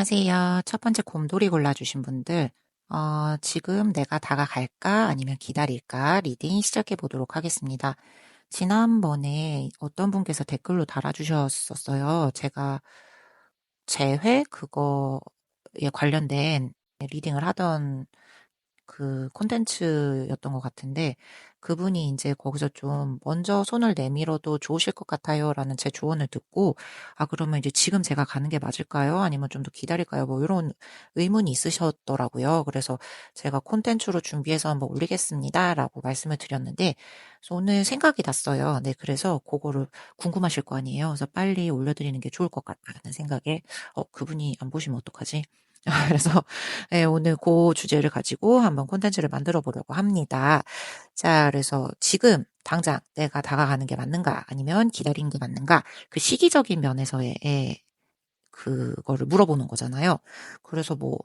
안녕하세요. 첫 번째 곰돌이 골라주신 분들, 지금 내가 다가갈까 아니면 기다릴까 리딩 시작해 보도록 하겠습니다. 지난번에 어떤 분께서 댓글로 달아주셨었어요. 제가 재회 그거에 관련된 리딩을 하던 그 콘텐츠였던 것 같은데, 그분이 이제 거기서 좀 먼저 손을 내밀어도 좋으실 것 같아요 라는 제 조언을 듣고, 그러면 이제 지금 제가 가는 게 맞을까요? 아니면 좀 더 기다릴까요? 뭐 이런 의문이 있으셨더라고요. 그래서 제가 콘텐츠로 준비해서 한번 올리겠습니다 라고 말씀을 드렸는데, 그래서 오늘 생각이 났어요. 네, 그래서 그거를 궁금하실 거 아니에요. 그래서 빨리 올려드리는 게 좋을 것 같다는 생각에, 그분이 안 보시면 어떡하지? 그래서 네, 오늘 그 주제를 가지고 한번 콘텐츠를 만들어 보려고 합니다. 자, 그래서 지금 당장 내가 다가가는 게 맞는가 아니면 기다리는 게 맞는가, 그 시기적인 면에서의 그거를 물어보는 거잖아요. 그래서 뭐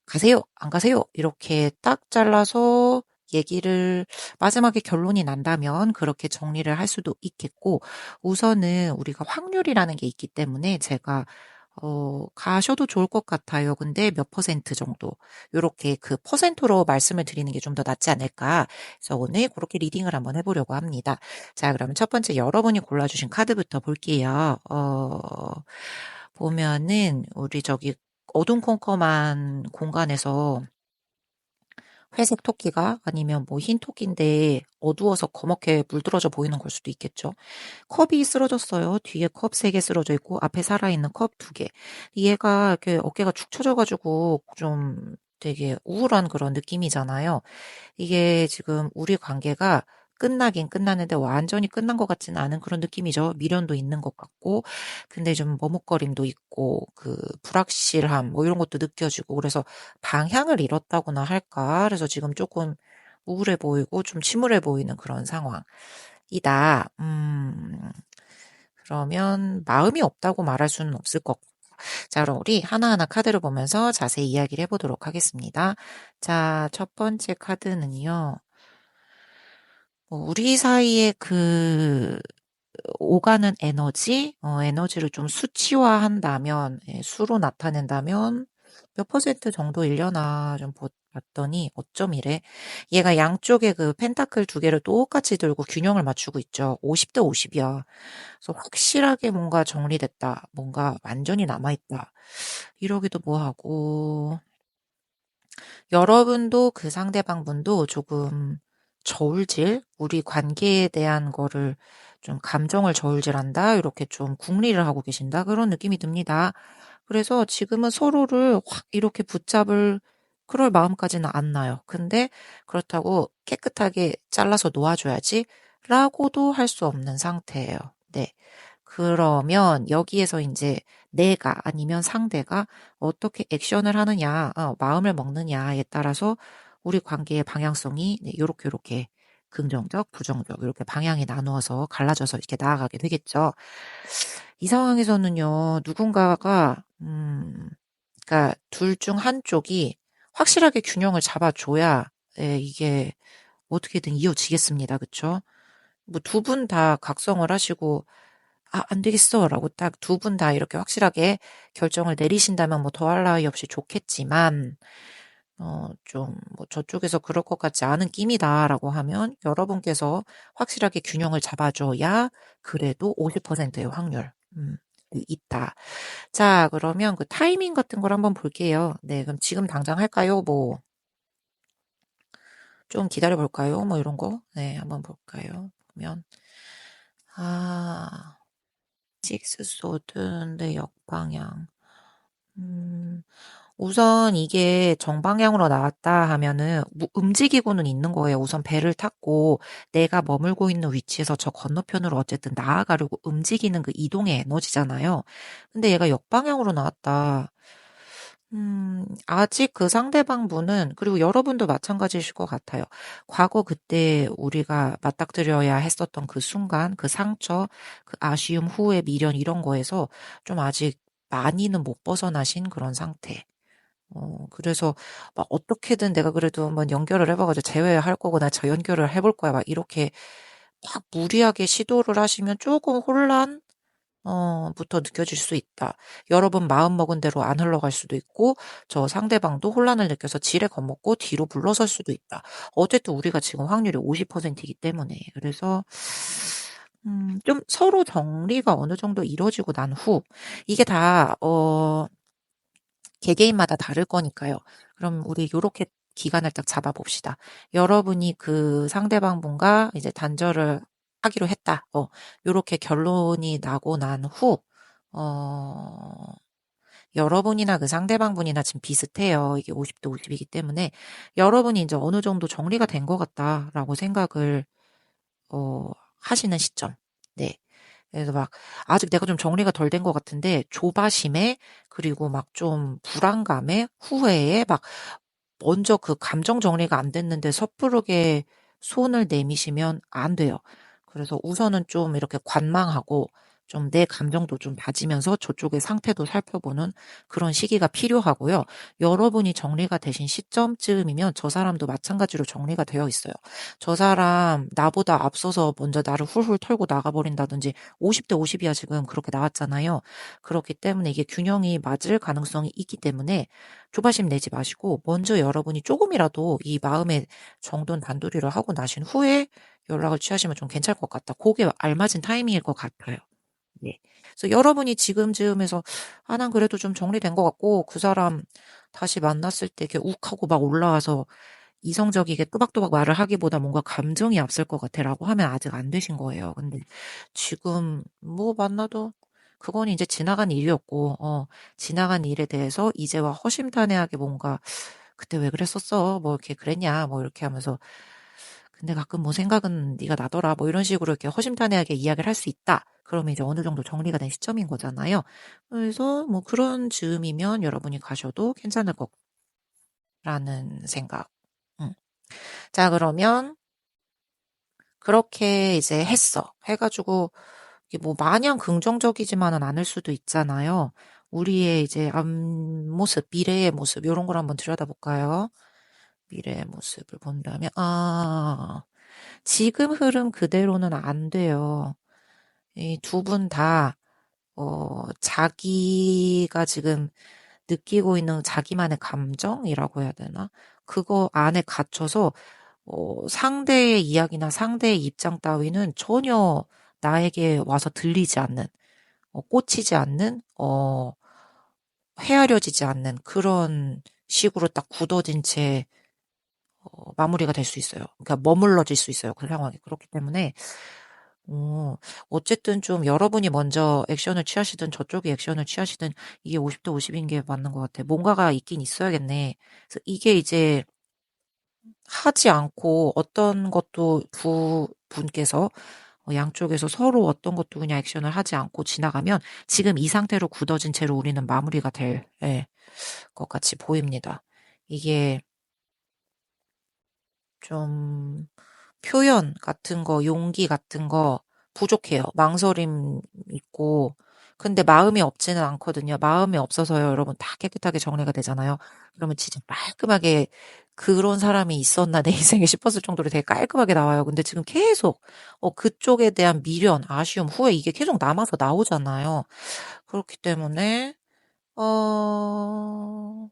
가세요 안 가세요 이렇게 딱 잘라서 얘기를 마지막에 결론이 난다면 그렇게 정리를 할 수도 있겠고, 우선은 우리가 확률이라는 게 있기 때문에 제가 가셔도 좋을 것 같아요. 근데 몇 퍼센트 정도, 요렇게 그 퍼센트로 말씀을 드리는 게 좀 더 낫지 않을까. 그래서 오늘 그렇게 리딩을 한번 해보려고 합니다. 자, 그러면 첫 번째 여러분이 골라주신 카드부터 볼게요. 보면은 우리 저기 어둠컴컴한 공간에서 회색 토끼가, 아니면 뭐 흰 토끼인데 어두워서 거먹게 물들어져 보이는 걸 수도 있겠죠. 컵이 쓰러졌어요. 뒤에 컵 3개 쓰러져 있고 앞에 살아있는 컵 2개. 얘가 이렇게 어깨가 축 처져가지고 좀 되게 우울한 그런 느낌이잖아요. 이게 지금 우리 관계가 끝나긴 끝났는데 완전히 끝난 것 같지는 않은 그런 느낌이죠. 미련도 있는 것 같고, 근데 좀 머뭇거림도 있고, 그 불확실함 뭐 이런 것도 느껴지고, 그래서 방향을 잃었다고나 할까? 그래서 지금 조금 우울해 보이고 좀 침울해 보이는 그런 상황이다. 그러면 마음이 없다고 말할 수는 없을 것 같고. 자, 그럼 우리 하나하나 카드를 보면서 자세히 이야기를 해보도록 하겠습니다. 자, 첫 번째 카드는요. 우리 사이에 그 오가는 에너지를 좀 수치화한다면, 수로 나타낸다면 몇 퍼센트 정도이려나 좀 봤더니 어쩜 이래? 얘가 양쪽에 그 펜타클 2개를 똑같이 들고 균형을 맞추고 있죠. 50대 50이야. 그래서 확실하게 뭔가 정리됐다, 뭔가 완전히 남아있다, 이러기도 뭐하고, 여러분도 그 상대방 분도 조금 우리 관계에 대한 거를 좀 감정을 저울질한다, 이렇게 좀 궁리를 하고 계신다, 그런 느낌이 듭니다. 그래서 지금은 서로를 확 이렇게 붙잡을 그럴 마음까지는 안 나요. 근데 그렇다고 깨끗하게 잘라서 놓아줘야지 라고도 할 수 없는 상태예요. 네. 그러면 여기에서 이제 내가 아니면 상대가 어떻게 액션을 하느냐, 마음을 먹느냐에 따라서 우리 관계의 방향성이, 네, 요렇게 긍정적, 부정적, 이렇게 방향이 나누어서 갈라져서 이렇게 나아가게 되겠죠. 이 상황에서는요, 누군가가, 그러니까 둘 중 한쪽이 확실하게 균형을 잡아줘야, 이게 어떻게든 이어지겠습니다. 그쵸? 뭐 두 분 다 각성을 하시고, 안 되겠어 라고 딱 두 분 다 이렇게 확실하게 결정을 내리신다면 뭐 더할 나위 없이 좋겠지만, 좀 뭐 저쪽에서 그럴 것 같지 않은 낌이다라고 하면 여러분께서 확실하게 균형을 잡아줘야 그래도 50%의 확률, 있다. 자, 그러면 그 타이밍 같은 걸 한번 볼게요. 네, 그럼 지금 당장 할까요? 뭐 좀 기다려 볼까요? 뭐 이런 거. 네, 한번 볼까요? 그러면 아 식스 소드인데 역방향. 음, 우선 이게 정방향으로 나왔다 하면은 움직이고는 있는 거예요. 우선 배를 탔고 내가 머물고 있는 위치에서 저 건너편으로 어쨌든 나아가려고 움직이는 그 이동의 에너지잖아요. 근데 얘가 역방향으로 나왔다. 아직 그 상대방 분은, 그리고 여러분도 마찬가지실 것 같아요. 과거 그때 우리가 맞닥뜨려야 했었던 그 순간, 그 상처, 그 아쉬움, 후회, 미련 이런 거에서 좀 아직 많이는 못 벗어나신 그런 상태. 그래서 막 어떻게든 내가 그래도 한번 연결을 해봐가지고 재회할 거구나, 재연결을 해볼 거야, 막 이렇게 막 무리하게 시도를 하시면 조금 혼란? 부터 느껴질 수 있다. 여러분 마음먹은 대로 안 흘러갈 수도 있고, 저 상대방도 혼란을 느껴서 지레 겁먹고 뒤로 물러설 수도 있다. 어쨌든 우리가 지금 확률이 50%이기 때문에. 그래서, 좀 서로 정리가 어느 정도 이루어지고 난 후, 이게 다, 개개인마다 다를 거니까요. 그럼 우리 요렇게 기간을 딱 잡아봅시다. 여러분이 그 상대방 분과 이제 단절을 하기로 했다. 요렇게 결론이 나고 난 후, 어, 여러분이나 그 상대방 분이나 지금 비슷해요. 이게 50대 50이기 때문에 여러분이 이제 어느 정도 정리가 된 것 같다라고 생각을, 하시는 시점. 네. 그래서 막 아직 내가 좀 정리가 덜 된 것 같은데 조바심에 그리고 막 좀 불안감에 후회에 막 먼저 그 감정 정리가 안 됐는데 섣부르게 손을 내미시면 안 돼요. 그래서 우선은 좀 이렇게 관망하고 좀 내 감정도 좀 다지면서 저쪽의 상태도 살펴보는 그런 시기가 필요하고요. 여러분이 정리가 되신 시점쯤이면 저 사람도 마찬가지로 정리가 되어 있어요. 저 사람 나보다 앞서서 먼저 나를 훌훌 털고 나가버린다든지 50대 50이야 지금 그렇게 나왔잖아요. 그렇기 때문에 이게 균형이 맞을 가능성이 있기 때문에 조바심 내지 마시고 먼저 여러분이 조금이라도 이 마음의 정돈 단도리를 하고 나신 후에 연락을 취하시면 좀 괜찮을 것 같다. 그게 알맞은 타이밍일 것 같아요. 네. 그래서 여러분이 지금쯤에서 난 그래도 좀 정리된 것 같고 그 사람 다시 만났을 때 이렇게 욱하고 막 올라와서 이성적이게 또박또박 말을 하기보다 뭔가 감정이 앞설 것 같아라고 하면 아직 안 되신 거예요. 근데 지금 뭐 만나도 그건 이제 지나간 일이었고, 지나간 일에 대해서 이제와 허심탄회하게 뭔가 그때 왜 그랬었어? 뭐 이렇게 그랬냐? 뭐 이렇게 하면서 근데 가끔 뭐 생각은 네가 나더라. 뭐 이런 식으로 이렇게 허심탄회하게 이야기를 할 수 있다. 그러면 이제 어느 정도 정리가 된 시점인 거잖아요. 그래서 뭐 그런 즈음이면 여러분이 가셔도 괜찮을 거라는 생각. 음. 자, 그러면 그렇게 이제 했어. 해가지고 이게 뭐 마냥 긍정적이지만은 않을 수도 있잖아요. 우리의 이제 앞모습, 미래의 모습 이런 걸 한번 들여다볼까요? 미래의 모습을 본다면 지금 흐름 그대로는 안 돼요. 이 두 분 다 자기가 지금 느끼고 있는 자기만의 감정이라고 해야 되나? 그거 안에 갇혀서 상대의 이야기나 상대의 입장 따위는 전혀 나에게 와서 들리지 않는, 꽂히지 않는, 헤아려지지 않는 그런 식으로 딱 굳어진 채 마무리가 될 수 있어요. 그러니까 머물러질 수 있어요. 그 상황이. 그렇기 때문에 어, 어쨌든 좀 여러분이 먼저 액션을 취하시든 저쪽이 액션을 취하시든 이게 50대 50인 게 맞는 것 같아. 뭔가가 있긴 있어야겠네. 그래서 이게 이제 하지 않고 어떤 것도 두 분께서 양쪽에서 서로 어떤 것도 그냥 액션을 하지 않고 지나가면 지금 이 상태로 굳어진 채로 우리는 마무리가 될 것 같이 보입니다. 이게 좀 표현 같은 거, 용기 같은 거 부족해요. 망설임 있고. 근데 마음이 없지는 않거든요. 마음이 없어서요. 여러분 다 깨끗하게 정리가 되잖아요. 그러면 진짜 깔끔하게 그런 사람이 있었나 내 인생에 싶었을 정도로 되게 깔끔하게 나와요. 근데 지금 계속 그쪽에 대한 미련, 아쉬움, 후회 이게 계속 남아서 나오잖아요. 그렇기 때문에 어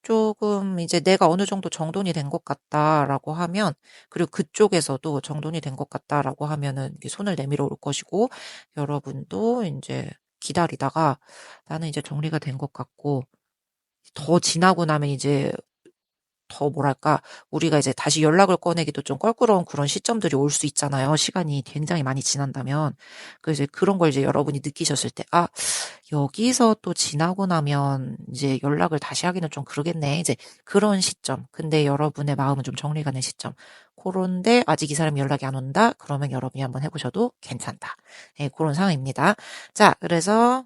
조금 이제 내가 어느 정도 정돈이 된 것 같다라고 하면, 그리고 그쪽에서도 정돈이 된 것 같다라고 하면은 이렇게 손을 내밀어 올 것이고, 여러분도 이제 기다리다가 나는 이제 정리가 된 것 같고, 더 지나고 나면 이제 더 뭐랄까, 우리가 이제 다시 연락을 꺼내기도 좀 껄끄러운 그런 시점들이 올 수 있잖아요. 시간이 굉장히 많이 지난다면. 그래서 이제 그런 걸 이제 여러분이 느끼셨을 때, 여기서 또 지나고 나면 이제 연락을 다시 하기는 좀 그러겠네. 이제 그런 시점. 근데 여러분의 마음은 좀 정리가 된 시점. 그런데 아직 이 사람이 연락이 안 온다? 그러면 여러분이 한번 해보셔도 괜찮다. 네, 그런 상황입니다. 자, 그래서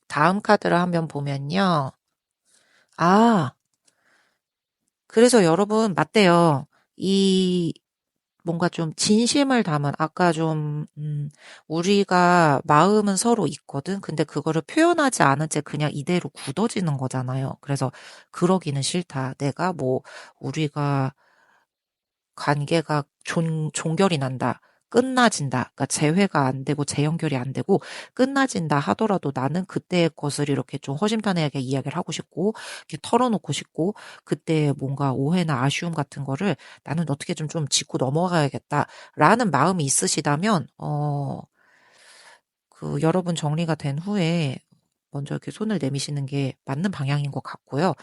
다음 카드를 한번 보면요. 아, 그래서 여러분, 맞대요. 이, 뭔가 좀 진심을 담은, 아까 좀, 우리가 마음은 서로 있거든? 근데 그거를 표현하지 않은 채 그냥 이대로 굳어지는 거잖아요. 그래서 그러기는 싫다. 내가 뭐, 우리가 관계가 종결이 난다. 끝나진다. 그러니까 재회가 안 되고 재연결이 안 되고 끝나진다 하더라도 나는 그때의 것을 이렇게 좀 허심탄회하게 이야기를 하고 싶고 이렇게 털어놓고 싶고 그때 뭔가 오해나 아쉬움 같은 거를 나는 어떻게 좀 짚고 넘어가야겠다라는 마음이 있으시다면 그 여러분 정리가 된 후에 먼저 이렇게 손을 내미시는 게 맞는 방향인 것 같고요.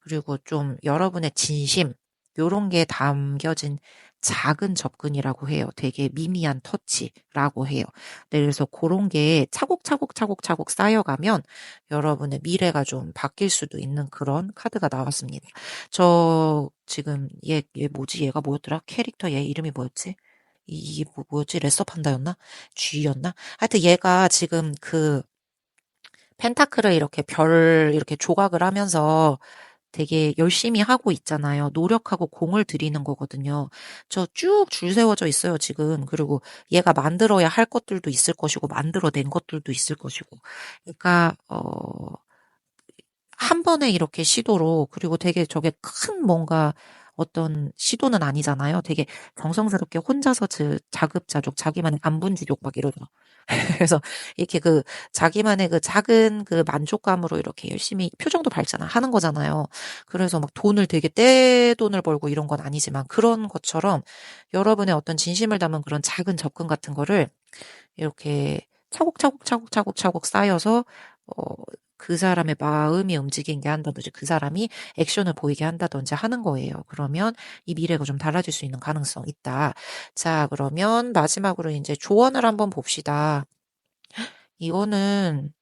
그리고 좀 여러분의 진심, 요런 게 담겨진 작은 접근이라고 해요. 되게 미미한 터치라고 해요. 네, 그래서 그런 게 차곡차곡 쌓여가면 여러분의 미래가 좀 바뀔 수도 있는 그런 카드가 나왔습니다. 저 지금 얘 뭐지? 얘가 뭐였더라? 캐릭터 얘 이름이 뭐였지? 이게 뭐였지? 레서 판다였나? G였나? 하여튼 얘가 지금 그 펜타클을 이렇게 이렇게 조각을 하면서 되게 열심히 하고 있잖아요. 노력하고 공을 들이는 거거든요. 저 쭉 줄 세워져 있어요, 지금. 그리고 얘가 만들어야 할 것들도 있을 것이고, 만들어낸 것들도 있을 것이고. 그러니까, 한 번에 이렇게 시도로, 그리고 되게 저게 큰 뭔가 어떤 시도는 아니잖아요. 되게 정성스럽게 혼자서 자급자족, 자기만의 안분지족 막 이러죠. 그래서 이렇게 그 자기만의 그 작은 그 만족감으로 이렇게 열심히 표정도 밝잖아. 하는 거잖아요. 그래서 막 돈을 되게 떼돈을 벌고 이런 건 아니지만 그런 것처럼 여러분의 어떤 진심을 담은 그런 작은 접근 같은 거를 이렇게 차곡차곡 쌓여서 어, 그 사람의 마음이 움직이게 한다든지 그 사람이 액션을 보이게 한다든지 하는 거예요. 그러면 이 미래가 좀 달라질 수 있는 가능성 있다. 자, 그러면 마지막으로 이제 조언을 한번 봅시다. 이거는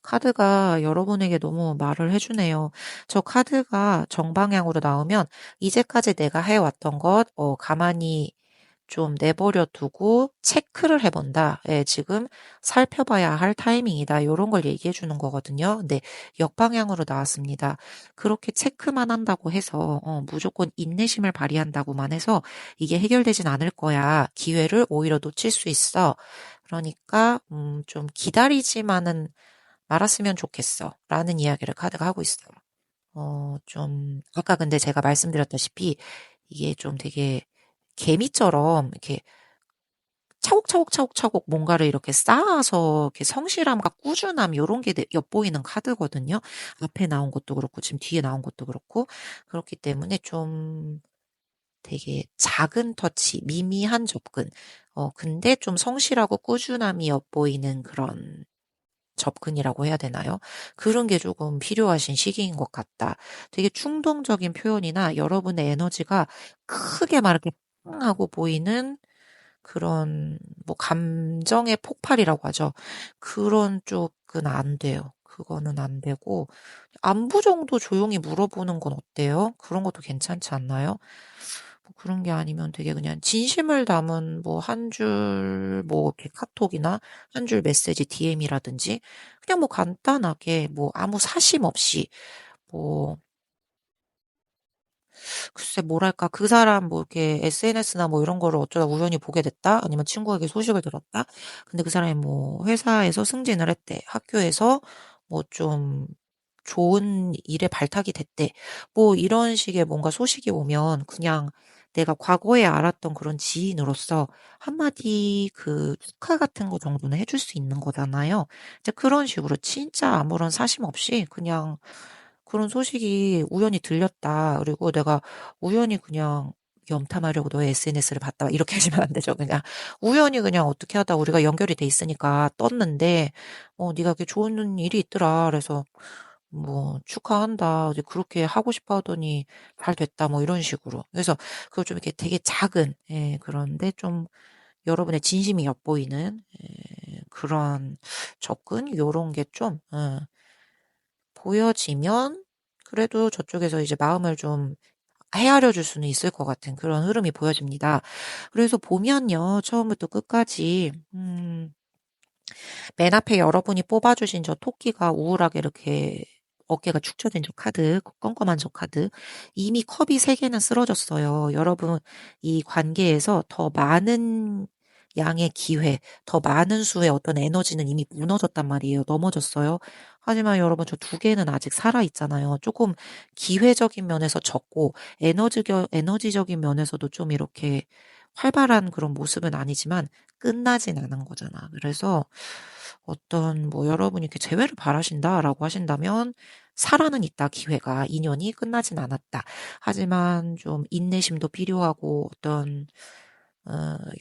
카드가 여러분에게 너무 말을 해주네요. 저 카드가 정방향으로 나오면 이제까지 내가 해왔던 것, 가만히 좀 내버려 두고 체크를 해본다. 예, 지금 살펴봐야 할 타이밍이다. 이런 걸 얘기해 주는 거거든요. 근데 역방향으로 나왔습니다. 그렇게 체크만 한다고 해서 무조건 인내심을 발휘한다고만 해서 이게 해결되진 않을 거야. 기회를 오히려 놓칠 수 있어. 그러니까 좀 기다리지만은 말았으면 좋겠어. 라는 이야기를 카드가 하고 있어요. 좀 아까 근데 제가 말씀드렸다시피 이게 좀 되게 개미처럼 이렇게 차곡차곡 뭔가를 이렇게 쌓아서 이렇게 성실함과 꾸준함 요런 게 엿보이는 카드거든요. 앞에 나온 것도 그렇고 지금 뒤에 나온 것도 그렇고 그렇기 때문에 좀 되게 작은 터치, 미미한 접근. 근데 좀 성실하고 꾸준함이 엿보이는 그런 접근이라고 해야 되나요? 그런 게 조금 필요하신 시기인 것 같다. 되게 충동적인 표현이나 여러분의 에너지가 크게 막 이렇게 팡 하고 보이는 그런 뭐 감정의 폭발이라고 하죠. 그런 쪽은 안 돼요. 그거는 안 되고 안부 정도 조용히 물어보는 건 어때요? 그런 것도 괜찮지 않나요? 뭐 그런 게 아니면 되게 그냥 진심을 담은 뭐 한 줄 뭐 이렇게 카톡이나 한 줄 메시지 DM이라든지 그냥 뭐 간단하게 뭐 아무 사심 없이 뭐 글쎄 뭐랄까 그 사람 뭐 이렇게 SNS나 뭐 이런 거를 어쩌다 우연히 보게 됐다 아니면 친구에게 소식을 들었다 근데 그 사람이 뭐 회사에서 승진을 했대 학교에서 뭐 좀 좋은 일에 발탁이 됐대 뭐 이런 식의 뭔가 소식이 오면 그냥 내가 과거에 알았던 그런 지인으로서 한마디 그 축하 같은 거 정도는 해줄 수 있는 거잖아요. 이제 그런 식으로 진짜 아무런 사심 없이 그냥 그런 소식이 우연히 들렸다. 그리고 내가 우연히 그냥 염탐하려고 너의 SNS를 봤다. 이렇게 하시면 안 되죠. 그냥 우연히 그냥 어떻게 하다 우리가 연결이 돼 있으니까 떴는데, 네가 그게 좋은 일이 있더라. 그래서 뭐 축하한다. 이제 그렇게 하고 싶어 하더니 잘 됐다. 뭐 이런 식으로. 그래서 그걸 좀 이렇게 되게 작은, 예, 그런데 좀 여러분의 진심이 엿보이는 그런 접근 요런 게좀 보여지면 그래도 저쪽에서 이제 마음을 좀 헤아려 줄 수는 있을 것 같은 그런 흐름이 보여집니다. 그래서 보면요. 처음부터 끝까지 맨 앞에 여러분이 뽑아주신 저 토끼가 우울하게 이렇게 어깨가 축처된 저 카드, 껌껌한 저 카드. 이미 컵이 3개는 쓰러졌어요. 여러분, 이 관계에서 더 많은 양의 기회, 더 많은 수의 어떤 에너지는 이미 무너졌단 말이에요. 넘어졌어요. 하지만 여러분, 저 2개는 아직 살아있잖아요. 조금 기회적인 면에서 적고, 에너지적인 면에서도 좀 이렇게 활발한 그런 모습은 아니지만 끝나진 않은 거잖아. 그래서 어떤 뭐 여러분이 이렇게 재회를 바라신다라고 하신다면 살아는 있다, 기회가. 인연이 끝나진 않았다. 하지만 좀 인내심도 필요하고 어떤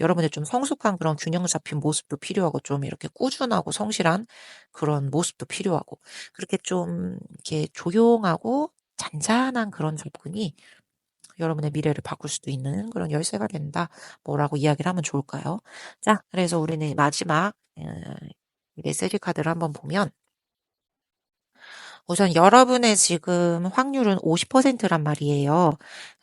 여러분의 좀 성숙한 그런 균형 잡힌 모습도 필요하고 좀 이렇게 꾸준하고 성실한 그런 모습도 필요하고 그렇게 좀 이렇게 조용하고 잔잔한 그런 접근이 여러분의 미래를 바꿀 수도 있는 그런 열쇠가 된다. 뭐라고 이야기를 하면 좋을까요? 자, 그래서 우리는 마지막 메시지 카드를 한번 보면 우선 여러분의 지금 확률은 50%란 말이에요.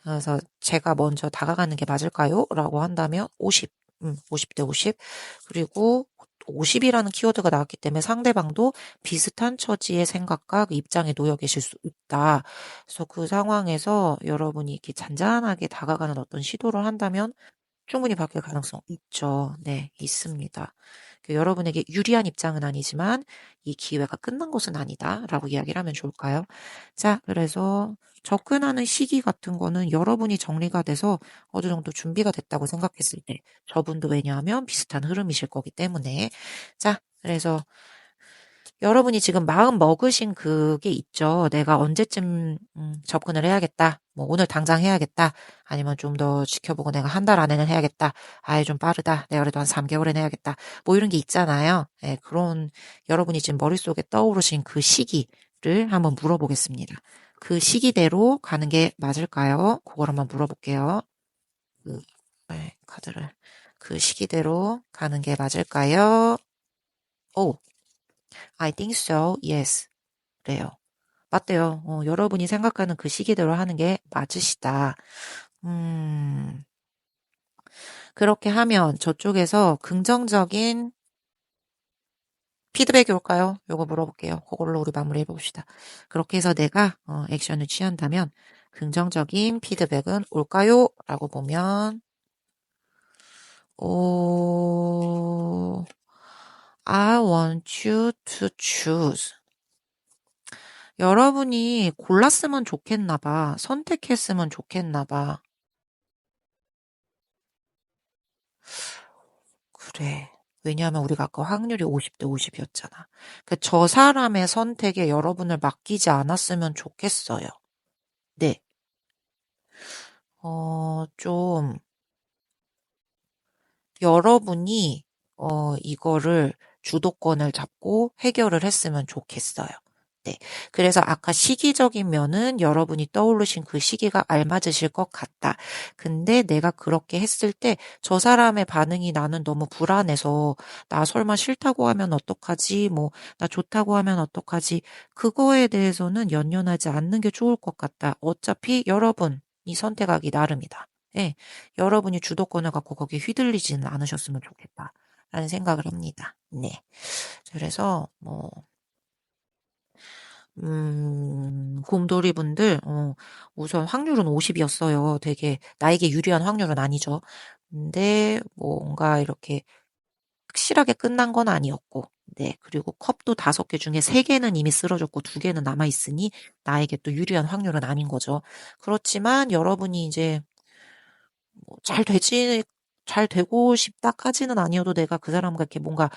그래서 제가 먼저 다가가는 게 맞을까요? 라고 한다면 50, 50대 50. 그리고 50이라는 키워드가 나왔기 때문에 상대방도 비슷한 처지의 생각과 그 입장에 놓여 계실 수 있다. 그래서 그 상황에서 여러분이 이렇게 잔잔하게 다가가는 어떤 시도를 한다면 충분히 바뀔 가능성 있죠. 네, 있습니다. 여러분에게 유리한 입장은 아니지만 이 기회가 끝난 것은 아니다라고 이야기를 하면 좋을까요? 자, 그래서 접근하는 시기 같은 거는 여러분이 정리가 돼서 어느 정도 준비가 됐다고 생각했을 때 저분도 왜냐하면 비슷한 흐름이실 거기 때문에 자, 그래서 여러분이 지금 마음 먹으신 그게 있죠. 내가 언제쯤 접근을 해야겠다. 뭐 오늘 당장 해야겠다. 아니면 좀 더 지켜보고 내가 한 달 안에는 해야겠다. 아예 좀 빠르다. 내가 그래도 한 3개월은 해야겠다. 뭐 이런 게 있잖아요. 예, 그런 여러분이 지금 머릿속에 떠오르신 그 시기를 한번 물어보겠습니다. 그 시기대로 가는 게 맞을까요? 그걸 한번 물어볼게요. 그, 네, 카드를. 그 시기대로 가는 게 맞을까요? 오, I think so. Yes. 그래요. 맞대요. 여러분이 생각하는 그 시기대로 하는 게 맞으시다. 음, 그렇게 하면 저쪽에서 긍정적인 피드백이 올까요? 요거 물어볼게요. 그걸로 우리 마무리해 봅시다. 그렇게 해서 내가 액션을 취한다면 긍정적인 피드백은 올까요? 라고 보면 오, I want you to choose. 여러분이 골랐으면 좋겠나 봐. 선택했으면 좋겠나 봐. 그래. 왜냐하면 우리가 아까 확률이 50대 50이었잖아. 저 사람의 선택에 여러분을 맡기지 않았으면 좋겠어요. 네. 좀, 여러분이, 이거를 주도권을 잡고 해결을 했으면 좋겠어요. 네. 그래서 아까 시기적인 면은 여러분이 떠오르신 그 시기가 알맞으실 것 같다. 근데 내가 그렇게 했을 때 저 사람의 반응이 나는 너무 불안해서 나 설마 싫다고 하면 어떡하지? 뭐, 나 좋다고 하면 어떡하지? 그거에 대해서는 연연하지 않는 게 좋을 것 같다. 어차피 여러분이 선택하기 나름이다. 예. 여러분이 주도권을 갖고 거기에 휘둘리지는 않으셨으면 좋겠다. 라는 생각을 합니다. 네. 그래서, 뭐, 곰돌이 분들, 우선 확률은 50이었어요. 되게, 나에게 유리한 확률은 아니죠. 근데, 뭔가 이렇게 확실하게 끝난 건 아니었고, 네. 그리고 컵도 5개 중에 3개는 이미 쓰러졌고 2개는 남아있으니 나에게 또 유리한 확률은 아닌 거죠. 그렇지만 여러분이 이제 뭐 잘 되고 싶다까지는 아니어도 내가 그 사람과 이렇게 뭔가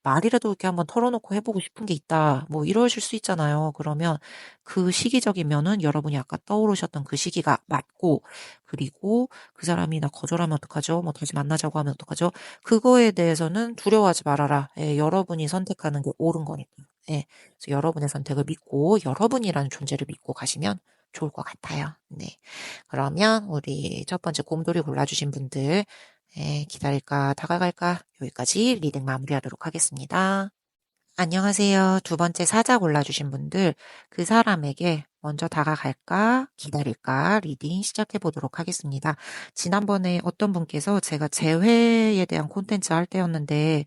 말이라도 이렇게 한번 털어놓고 해보고 싶은 게 있다. 뭐 이러실 수 있잖아요. 그러면 그 시기적이면은 여러분이 아까 떠오르셨던 그 시기가 맞고, 그리고 그 사람이 나 거절하면 어떡하죠? 뭐 다시 만나자고 하면 어떡하죠? 그거에 대해서는 두려워하지 말아라. 예, 여러분이 선택하는 게 옳은 거니까. 예, 그래서 여러분의 선택을 믿고 여러분이라는 존재를 믿고 가시면 좋을 것 같아요. 네. 그러면 우리 첫 번째 곰돌이 골라주신 분들 기다릴까 다가갈까 여기까지 리딩 마무리하도록 하겠습니다. 안녕하세요. 두 번째 사자 골라주신 분들 그 사람에게 먼저 다가갈까 기다릴까 리딩 시작해 보도록 하겠습니다. 지난번에 어떤 분께서 제가 재회에 대한 콘텐츠 할 때였는데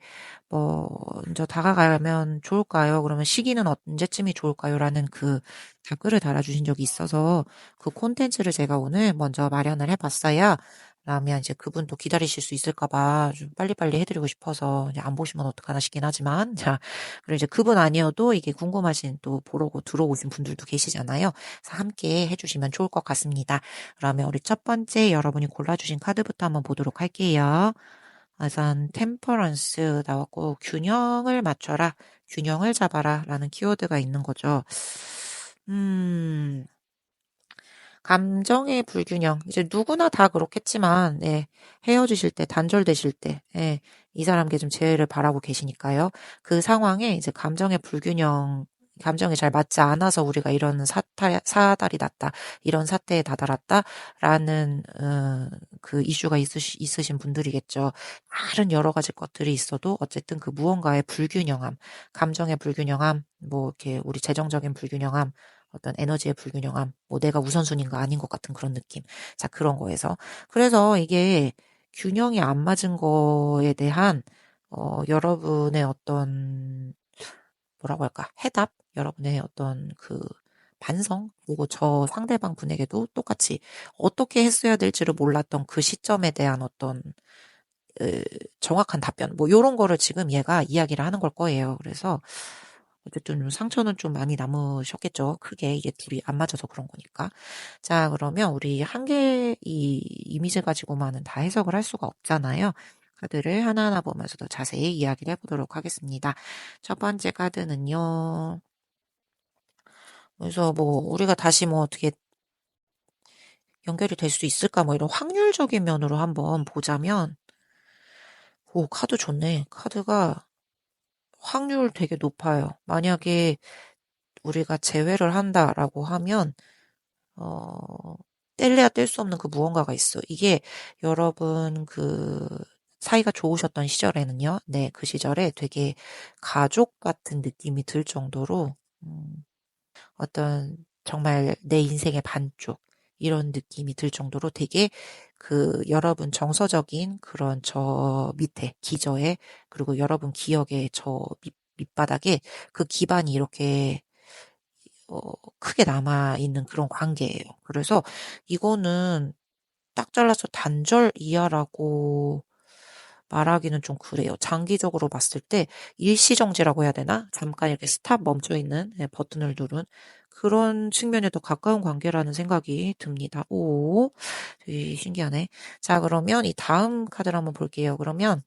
먼저 다가가면 좋을까요? 그러면 시기는 언제쯤이 좋을까요? 라는 그 댓글을 달아주신 적이 있어서 그 콘텐츠를 제가 오늘 먼저 마련을 해봤어요. 라면 이제 그분도 기다리실 수 있을까봐 좀 빨리빨리 해드리고 싶어서 이제 안 보시면 어떡하나 싶긴 하지만 자 그리고 이제 그분 아니어도 이게 궁금하신 또 보러고 들어오신 분들도 계시잖아요. 그래서 함께 해주시면 좋을 것 같습니다. 그러면 우리 첫 번째 여러분이 골라주신 카드부터 한번 보도록 할게요. 우선 템퍼런스 나왔고 균형을 맞춰라, 균형을 잡아라 라는 키워드가 있는 거죠. 음, 감정의 불균형. 이제 누구나 다 그렇겠지만, 네, 헤어지실 때, 단절되실 때, 예, 이 사람께 좀 재회를 바라고 계시니까요. 그 상황에 이제 감정의 불균형, 감정이 잘 맞지 않아서 우리가 이런 사달이 났다, 이런 사태에 다다랐다, 라는, 그 이슈가 있으신 분들이겠죠. 다른 여러 가지 것들이 있어도 어쨌든 그 무언가의 불균형함, 감정의 불균형함, 뭐 이렇게 우리 재정적인 불균형함, 어떤 에너지의 불균형함, 뭐 내가 우선순위인가 아닌 것 같은 그런 느낌. 자, 그런 거에서. 그래서 이게 균형이 안 맞은 거에 대한, 여러분의 어떤, 뭐라고 할까, 해답? 여러분의 어떤 그 반성? 그리고 저 상대방 분에게도 똑같이 어떻게 했어야 될지를 몰랐던 그 시점에 대한 어떤, 으, 정확한 답변. 뭐, 요런 거를 지금 얘가 이야기를 하는 걸 거예요. 그래서, 어쨌든 상처는 좀 많이 남으셨겠죠. 크게 이게 둘이 안 맞아서 그런 거니까. 자, 그러면 우리 한 개 이 이미지 가지고만은 다 해석을 할 수가 없잖아요. 카드를 하나하나 보면서 더 자세히 이야기를 해보도록 하겠습니다. 첫 번째 카드는요. 그래서 뭐 우리가 다시 뭐 어떻게 연결이 될 수 있을까 뭐 이런 확률적인 면으로 한번 보자면 오, 카드 좋네. 카드가 확률 되게 높아요. 만약에 우리가 재회를 한다라고 하면 어, 뗄래야 뗄 수 없는 그 무언가가 있어. 이게 여러분 그 사이가 좋으셨던 시절에는요. 네, 그 시절에 되게 가족 같은 느낌이 들 정도로 어떤 정말 내 인생의 반쪽 이런 느낌이 들 정도로 되게 그 여러분 정서적인 그런 저 밑에 기저에 그리고 여러분 기억의 저 밑바닥에 그 기반이 이렇게 어, 크게 남아있는 그런 관계예요. 그래서 이거는 딱 잘라서 단절 이하라고 말하기는 좀 그래요. 장기적으로 봤을 때 일시정지라고 해야 되나? 잠깐 이렇게 스탑 멈춰있는 버튼을 누른 그런 측면에 더 가까운 관계라는 생각이 듭니다. 오, 되게 신기하네. 자, 그러면 이 다음 카드를 한번 볼게요. 그러면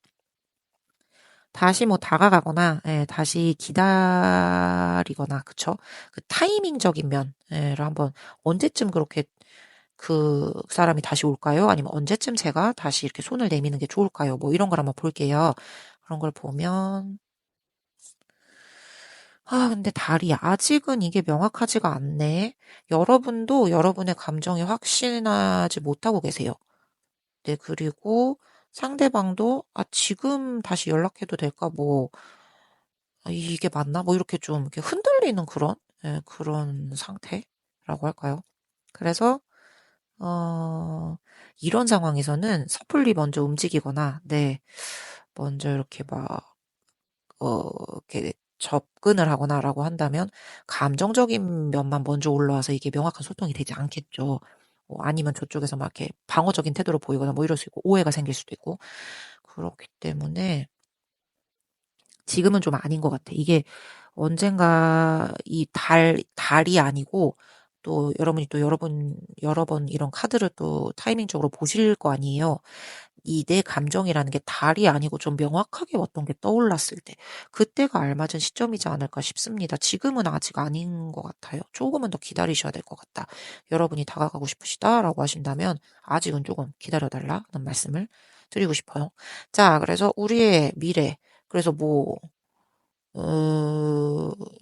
다시 뭐 다가가거나, 예, 다시 기다리거나, 그쵸? 그 타이밍적인 면을 한번 언제쯤 그렇게 그 사람이 다시 올까요? 아니면 언제쯤 제가 다시 이렇게 손을 내미는 게 좋을까요? 뭐 이런 걸 한번 볼게요. 그런 걸 보면, 근데 달이 아직은 이게 명확하지가 않네. 여러분도 여러분의 감정이 확신하지 못하고 계세요. 네, 그리고 상대방도, 지금 다시 연락해도 될까? 뭐, 이게 맞나? 뭐 이렇게 좀 이렇게 흔들리는 그런, 예, 그런 상태라고 할까요? 그래서, 어, 이런 상황에서는 섣불리 먼저 움직이거나, 네, 먼저 이렇게 막, 이렇게 접근을 하거나라고 한다면, 감정적인 면만 먼저 올라와서 이게 명확한 소통이 되지 않겠죠. 아니면 저쪽에서 막 이렇게 방어적인 태도로 보이거나 뭐 이럴 수 있고, 오해가 생길 수도 있고, 그렇기 때문에, 지금은 좀 아닌 것 같아. 이게 언젠가 이 달이 아니고 또 여러분이 또 여러 번 이런 카드를 또 타이밍적으로 보실 거 아니에요. 이 내 감정이라는 게 달이 아니고 좀 명확하게 어떤 게 떠올랐을 때, 그때가 알맞은 시점이지 않을까 싶습니다. 지금은 아직 아닌 것 같아요. 조금은 더 기다리셔야 될 것 같다. 여러분이 다가가고 싶으시다라고 하신다면 아직은 조금 기다려달라는 말씀을 드리고 싶어요. 자, 그래서 우리의 미래, 그래서 뭐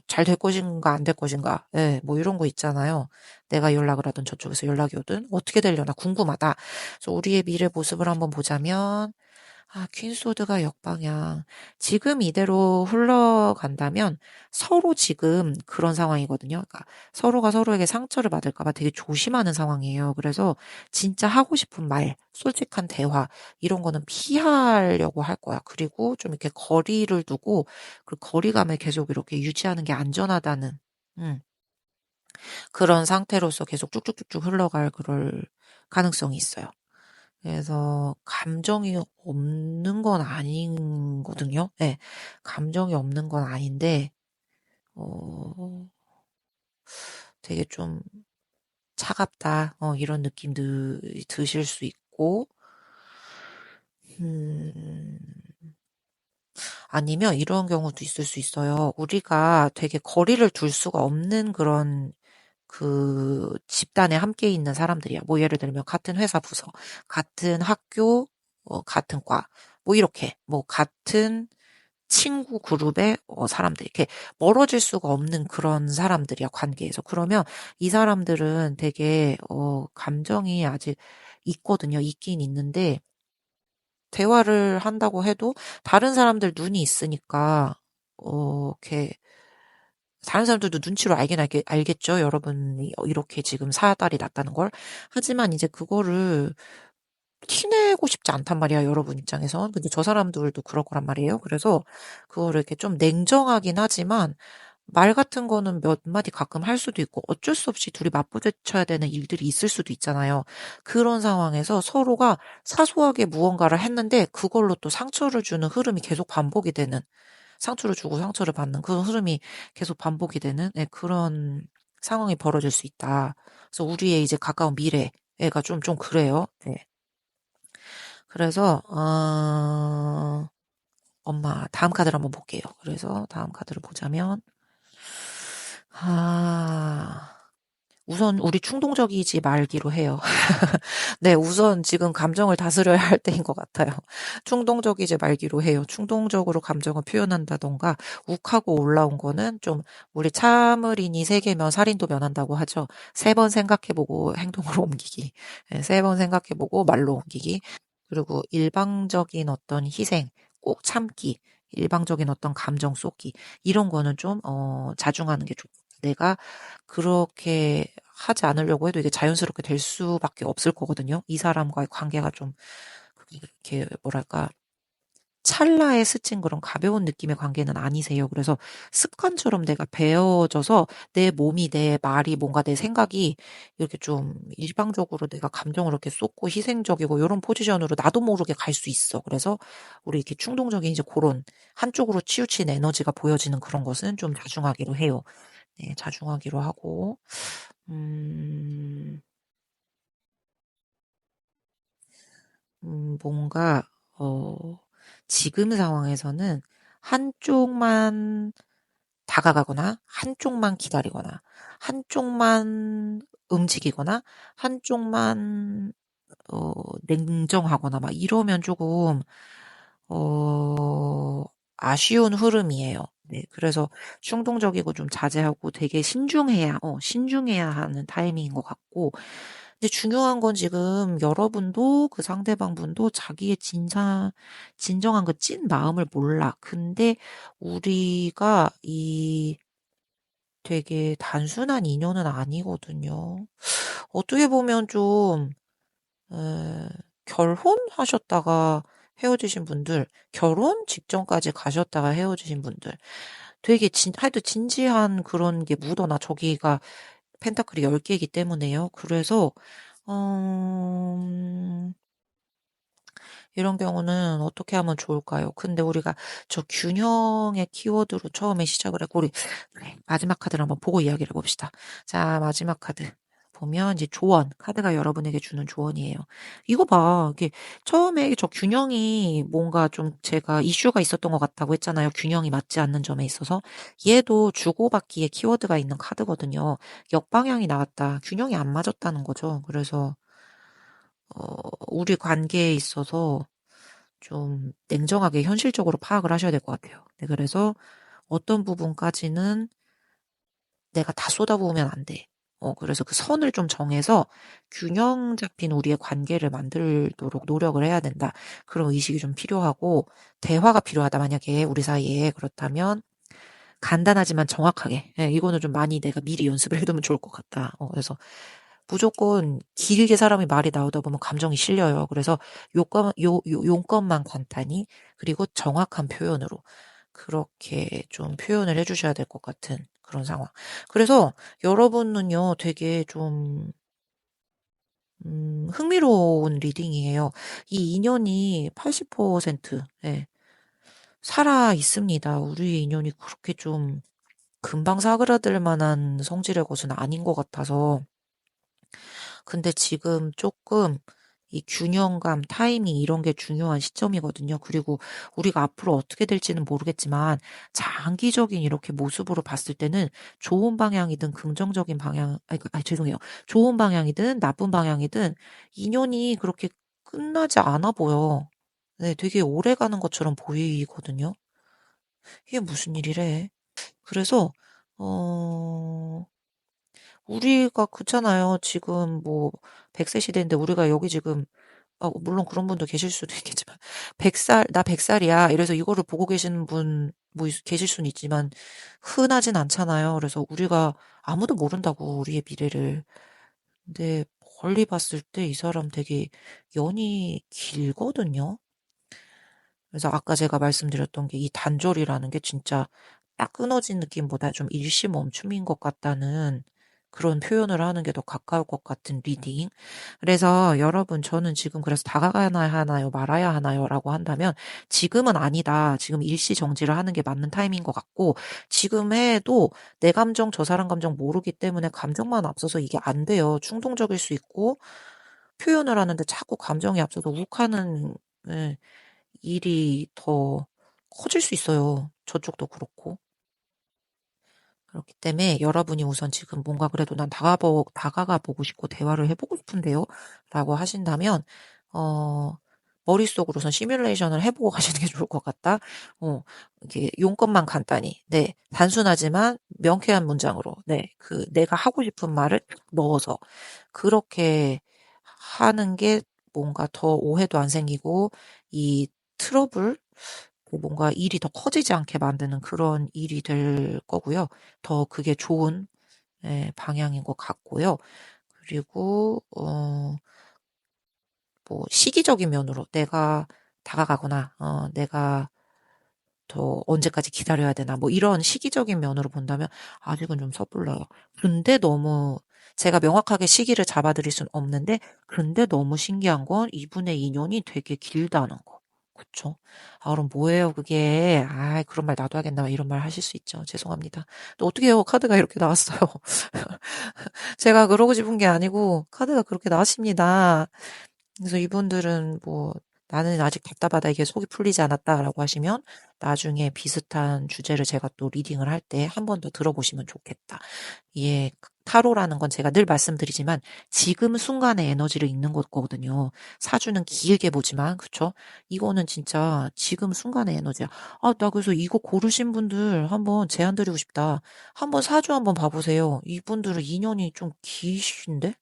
잘 될 것인가, 안 될 것인가. 예, 뭐 이런 거 있잖아요. 내가 연락을 하든 저쪽에서 연락이 오든 어떻게 되려나 궁금하다. 그래서 우리의 미래 모습을 한번 보자면, 퀸소드가 역방향. 지금 이대로 흘러간다면 서로 지금 그런 상황이거든요. 그러니까 서로가 서로에게 상처를 받을까 봐 되게 조심하는 상황이에요. 그래서 진짜 하고 싶은 말, 솔직한 대화, 이런 거는 피하려고 할 거야. 그리고 좀 이렇게 거리를 두고 그 거리감을 계속 이렇게 유지하는 게 안전하다는, 음, 그런 상태로서 계속 쭉쭉쭉쭉 흘러갈 그럴 가능성이 있어요. 그래서 감정이 없는 건 아니거든요. 네, 감정이 없는 건 아닌데, 어, 되게 좀 차갑다, 이런 느낌 드실 수 있고, 음, 아니면 이런 경우도 있을 수 있어요. 우리가 되게 거리를 둘 수가 없는 그런 그 집단에 함께 있는 사람들이야. 뭐 예를 들면 같은 회사 부서, 같은 학교, 같은 과, 뭐 이렇게, 뭐 같은 친구 그룹의 사람들, 이렇게 멀어질 수가 없는 그런 사람들이야, 관계에서. 그러면 이 사람들은 되게, 감정이 아직 있거든요. 있긴 있는데, 대화를 한다고 해도 다른 사람들 눈이 있으니까, 이렇게 다른 사람들도 눈치로 알겠죠. 여러분이 이렇게 지금 사달이 났다는 걸. 하지만 이제 그거를 티내고 싶지 않단 말이야, 여러분 입장에선. 근데 저 사람들도 그럴 거란 말이에요. 그래서 그거를 이렇게 좀 냉정하긴 하지만 말 같은 거는 몇 마디 가끔 할 수도 있고 어쩔 수 없이 둘이 맞부딪혀야 되는 일들이 있을 수도 있잖아요. 그런 상황에서 서로가 사소하게 무언가를 했는데 그걸로 또 상처를 주는 흐름이 계속 반복이 되는 상처를 주고 상처를 받는 그런 흐름이 계속 반복이 되는 네, 그런 상황이 벌어질 수 있다. 그래서 우리의 이제 가까운 미래가 좀 그래요. 네. 그래서 엄마 다음 카드를 한번 볼게요. 그래서 다음 카드를 보자면 아 우선 우리 충동적이지 말기로 해요. 네, 우선 지금 감정을 다스려야 할 때인 것 같아요. 충동적이지 말기로 해요. 충동적으로 감정을 표현한다던가 욱하고 올라온 거는 좀 우리 참을인이 세 개면 살인도 면한다고 하죠. 세 번 생각해보고 행동으로 옮기기. 네, 세 번 생각해보고 말로 옮기기. 그리고 일방적인 어떤 희생, 꼭 참기, 일방적인 어떤 감정 쏟기 이런 거는 좀 자중하는 게 좋고 내가 그렇게 하지 않으려고 해도 이게 자연스럽게 될 수밖에 없을 거거든요. 이 사람과의 관계가 좀 이렇게 뭐랄까 찰나에 스친 그런 가벼운 느낌의 관계는 아니세요. 그래서 습관처럼 내가 배어져서 내 몸이 내 말이 뭔가 내 생각이 이렇게 좀 일방적으로 내가 감정을 이렇게 쏟고 희생적이고 이런 포지션으로 나도 모르게 갈 수 있어. 그래서 우리 이렇게 충동적인 이제 그런 한쪽으로 치우친 에너지가 보여지는 그런 것은 좀 자중하기로 해요. 네, 자중하기로 하고 음, 뭔가, 지금 상황에서는 한쪽만 다가가거나, 한쪽만 기다리거나, 한쪽만 움직이거나, 한쪽만, 냉정하거나, 막 이러면 조금, 어, 아쉬운 흐름이에요. 네, 그래서 충동적이고 좀 자제하고 되게 신중해야 하는 타이밍인 것 같고, 근데 중요한 건 지금 여러분도 그 상대방분도 자기의 진정한 그 찐 마음을 몰라. 근데 우리가 이 되게 단순한 인연은 아니거든요. 어떻게 보면 좀, 에, 결혼하셨다가 헤어지신 분들, 결혼 직전까지 가셨다가 헤어지신 분들, 되게 하여튼 진지한 그런 게 묻어나, 저기가 펜타클이 10개이기 때문에요. 그래서, 음, 이런 경우는 어떻게 하면 좋을까요? 근데 우리가 저 균형의 키워드로 처음에 시작을 했고, 우리 그래, 마지막 카드를 한번 보고 이야기를 해봅시다. 자, 마지막 카드. 보면 이제 조언, 카드가 여러분에게 주는 조언이에요. 이거 봐. 이게 처음에 저 균형이 뭔가 좀 제가 이슈가 있었던 것 같다고 했잖아요. 균형이 맞지 않는 점에 있어서. 얘도 주고받기에 키워드가 있는 카드거든요. 역방향이 나왔다. 균형이 안 맞았다는 거죠. 그래서, 우리 관계에 있어서 좀 냉정하게 현실적으로 파악을 하셔야 될 것 같아요. 네, 그래서 어떤 부분까지는 내가 다 쏟아부으면 안 돼. 그래서 그 선을 좀 정해서 균형 잡힌 우리의 관계를 만들도록 노력을 해야 된다. 그런 의식이 좀 필요하고, 대화가 필요하다. 만약에 우리 사이에 그렇다면, 간단하지만 정확하게. 예, 이거는 좀 많이 내가 미리 연습을 해두면 좋을 것 같다. 그래서 무조건 길게 사람이 말이 나오다 보면 감정이 실려요. 그래서 용건만 간단히, 그리고 정확한 표현으로. 그렇게 좀 표현을 해주셔야 될 것 같은 그런 상황. 그래서 여러분은요, 되게 좀 흥미로운 리딩이에요. 이 인연이 80%, 예, 살아 있습니다. 우리의 인연이 그렇게 좀 금방 사그라들 만한 성질의 것은 아닌 것 같아서. 근데 지금 조금 이 균형감, 타이밍 이런 게 중요한 시점이거든요. 그리고 우리가 앞으로 어떻게 될지는 모르겠지만 장기적인 이렇게 모습으로 봤을 때는 좋은 방향이든 긍정적인 방향, 죄송해요. 좋은 방향이든 나쁜 방향이든 인연이 그렇게 끝나지 않아 보여. 네, 되게 오래 가는 것처럼 보이거든요. 이게 무슨 일이래? 그래서 어, 우리가 그렇잖아요. 지금 뭐 100세 시대인데 우리가 여기 지금 물론 그런 분도 계실 수도 있겠지만 100살 나 100살이야. 이래서 이거를 보고 계시는 분 뭐 계실 수는 있지만 흔하진 않잖아요. 그래서 우리가 아무도 모른다고 우리의 미래를. 근데 멀리 봤을 때 이 사람 되게 연이 길거든요. 그래서 아까 제가 말씀드렸던 게 이 단절이라는 게 진짜 딱 끊어진 느낌보다 좀 일시멈춤인 것 같다는 그런 표현을 하는 게 더 가까울 것 같은 리딩. 그래서 여러분, 저는 지금 그래서 다가가야 하나요, 말아야 하나요? 라고 한다면 지금은 아니다. 지금 일시 정지를 하는 게 맞는 타임인 것 같고 지금 해도 내 감정, 저 사람 감정 모르기 때문에 감정만 앞서서 이게 안 돼요. 충동적일 수 있고 표현을 하는데 자꾸 감정이 앞서서 욱하는 예, 일이 더 커질 수 있어요. 저쪽도 그렇고. 그렇기 때문에 여러분이 우선 지금 뭔가 그래도 난 다가가 보고 싶고 대화를 해보고 싶은데요. 라고 하신다면, 어, 머릿속으로 우선 시뮬레이션을 해보고 가시는 게 좋을 것 같다. 이렇게 용건만 간단히. 네. 단순하지만 명쾌한 문장으로. 네. 내가 하고 싶은 말을 넣어서. 그렇게 하는 게 뭔가 더 오해도 안 생기고, 이 트러블, 뭔가 일이 더 커지지 않게 만드는 그런 일이 될 거고요. 더 그게 좋은 예, 방향인 것 같고요. 그리고 뭐 시기적인 면으로 내가 다가가거나 내가 더 언제까지 기다려야 되나 뭐 이런 시기적인 면으로 본다면 아직은 좀 섣불러요. 근데 너무 제가 명확하게 시기를 잡아드릴 순 없는데 근데 너무 신기한 건 이분의 인연이 되게 길다는 거. 그쵸? 아, 그럼 뭐예요, 그게? 아, 그런 말 나도 하겠나, 이런 말 하실 수 있죠. 죄송합니다. 또 어떻게 해요? 카드가 이렇게 나왔어요. 제가 그러고 싶은 게 아니고, 카드가 그렇게 나왔습니다. 그래서 이분들은 뭐 나는 아직 답답하다 이게 속이 풀리지 않았다라고 하시면 나중에 비슷한 주제를 제가 또 리딩을 할 때 한 번 더 들어보시면 좋겠다. 예, 타로라는 건 제가 늘 말씀드리지만 지금 순간의 에너지를 읽는 거거든요. 사주는 길게 보지만 그쵸? 이거는 진짜 지금 순간의 에너지야. 아, 나 그래서 이거 고르신 분들 한번 제안 드리고 싶다. 한번 사주 한번 봐보세요. 이분들은 인연이 좀 기신데?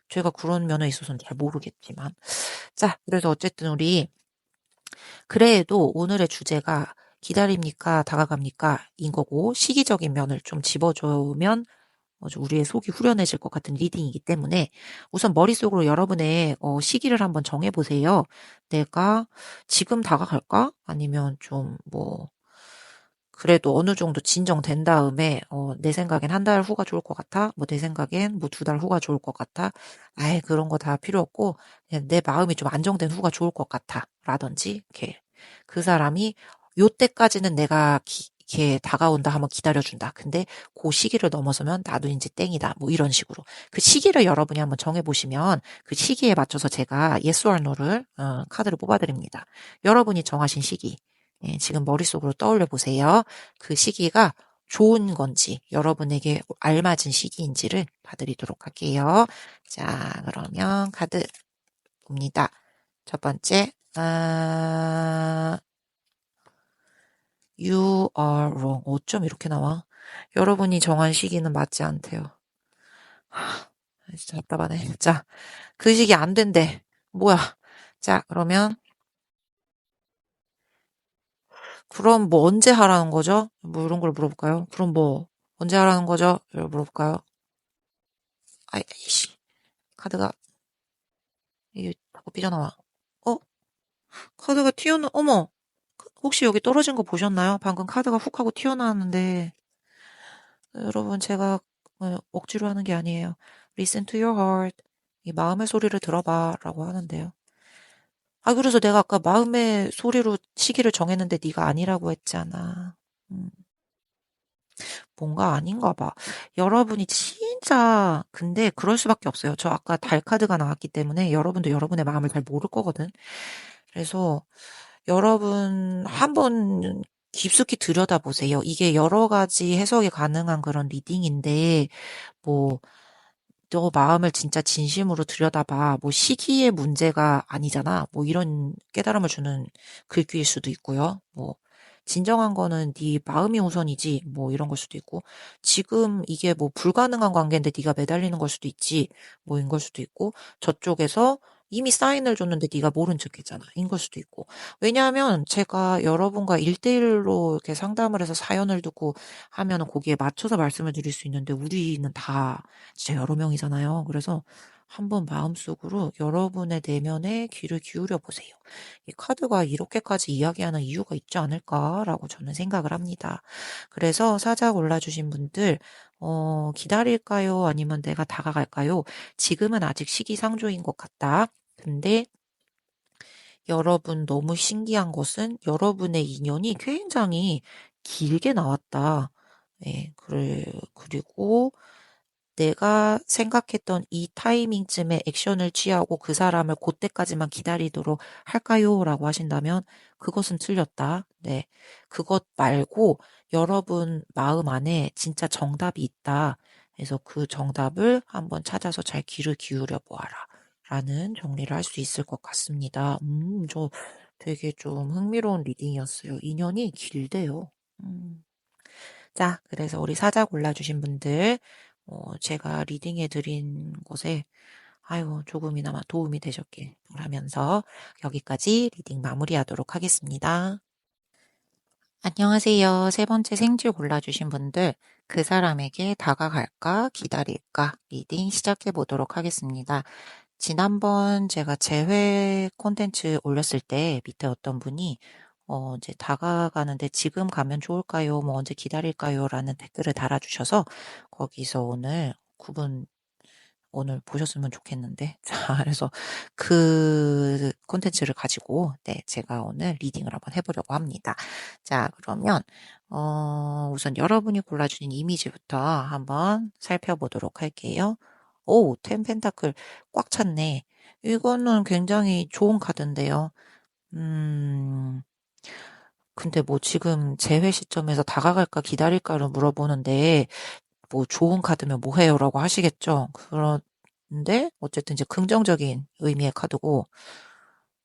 제가 그런 면에 있어서는 잘 모르겠지만. 자, 그래서 어쨌든 우리 그래도 오늘의 주제가 기다립니까? 다가갑니까? 인 거고 시기적인 면을 좀 집어주면 우리의 속이 후련해질 것 같은 리딩이기 때문에 우선 머릿속으로 여러분의 시기를 한번 정해보세요. 내가 지금 다가갈까? 아니면 좀 뭐 그래도 어느 정도 진정된 다음에 내 생각엔 한 달 후가 좋을 것 같아. 뭐 내 생각엔 뭐 두 달 후가 좋을 것 같아. 아예 그런 거 다 필요 없고 그냥 내 마음이 좀 안정된 후가 좋을 것 같아. 라든지 이렇게 그 사람이 요때까지는 내가 이렇게 다가온다 하면 기다려준다. 근데 그 시기를 넘어서면 나도 이제 땡이다. 뭐 이런 식으로. 그 시기를 여러분이 한번 정해보시면 그 시기에 맞춰서 제가 yes or no를 카드를 뽑아드립니다. 여러분이 정하신 시기. 예, 지금 머릿속으로 떠올려 보세요. 그 시기가 좋은 건지, 여러분에게 알맞은 시기인지를 봐드리도록 할게요. 자, 그러면 카드 봅니다. 첫 번째, you are wrong. 어쩜 이렇게 나와? 여러분이 정한 시기는 맞지 않대요. 진짜 답답하네. 자, 그 시기 안 된대. 뭐야? 자, 그럼 뭐 언제 하라는 거죠? 뭐 이런 걸 물어볼까요? 그럼 뭐 언제 하라는 거죠? 이걸 물어볼까요? 아이씨, 카드가 이게 자꾸 삐져나와. 어? 카드가 어머! 혹시 여기 떨어진 거 보셨나요? 방금 카드가 훅 하고 튀어나왔는데 여러분 제가 억지로 하는 게 아니에요. Listen to your heart. 이 마음의 소리를 들어봐라고 하는데요. 아, 그래서 내가 아까 마음의 소리로 시기를 정했는데 네가 아니라고 했잖아. 음, 뭔가 아닌가 봐. 여러분이 진짜 근데 그럴 수밖에 없어요. 저 아까 달 카드가 나왔기 때문에 여러분도 여러분의 마음을 잘 모를 거거든. 그래서 여러분 한번 깊숙이 들여다보세요. 이게 여러 가지 해석이 가능한 그런 리딩인데 뭐 너 마음을 진짜 진심으로 들여다봐. 뭐 시기의 문제가 아니잖아. 뭐 이런 깨달음을 주는 글귀일 수도 있고요. 뭐 진정한 거는 네 마음이 우선이지. 뭐 이런 걸 수도 있고 지금 이게 뭐 불가능한 관계인데 네가 매달리는 걸 수도 있지. 뭐인 걸 수도 있고 저쪽에서 이미 사인을 줬는데 네가 모른 척했잖아. 인 걸 수도 있고. 왜냐하면 제가 여러분과 1대1로 이렇게 상담을 해서 사연을 듣고 하면은 거기에 맞춰서 말씀을 드릴 수 있는데 우리는 다 진짜 여러 명이잖아요. 그래서 한번 마음속으로 여러분의 내면에 귀를 기울여 보세요. 이 카드가 이렇게까지 이야기하는 이유가 있지 않을까라고 저는 생각을 합니다. 그래서 사자 골라주신 분들, 기다릴까요? 아니면 내가 다가갈까요? 지금은 아직 시기상조인 것 같다. 근데 여러분 너무 신기한 것은 여러분의 인연이 굉장히 길게 나왔다. 예, 그리고 내가 생각했던 이 타이밍쯤에 액션을 취하고 그 사람을 그때까지만 기다리도록 할까요? 라고 하신다면 그것은 틀렸다. 네. 그것 말고 여러분 마음 안에 진짜 정답이 있다. 그래서 그 정답을 한번 찾아서 잘 귀를 기울여 보아라. 라는 정리를 할 수 있을 것 같습니다. 저 되게 좀 흥미로운 리딩이었어요. 인연이 길대요. 음. 자, 그래서 우리 사자 골라주신 분들, 제가 리딩해 드린 것에, 아유, 조금이나마 도움이 되셨길 바라면서 여기까지 리딩 마무리하도록 하겠습니다. 안녕하세요. 세 번째 생쥐 골라주신 분들, 그 사람에게 다가갈까, 기다릴까, 리딩 시작해 보도록 하겠습니다. 지난번 제가 재회 콘텐츠 올렸을 때 밑에 어떤 분이 이제 다가가는데 지금 가면 좋을까요? 뭐 언제 기다릴까요? 라는 댓글을 달아주셔서 거기서 오늘 보셨으면 좋겠는데. 자, 그래서 그 콘텐츠를 가지고, 네, 제가 오늘 리딩을 한번 해보려고 합니다. 자, 그러면, 우선 여러분이 골라주신 이미지부터 한번 살펴보도록 할게요. 오, 텐 펜타클 꽉 찼네. 이거는 굉장히 좋은 카드인데요. 음, 근데 뭐 지금 재회 시점에서 다가갈까 기다릴까를 물어보는데, 뭐 좋은 카드면 뭐 해요라고 하시겠죠. 그런데 어쨌든 이제 긍정적인 의미의 카드고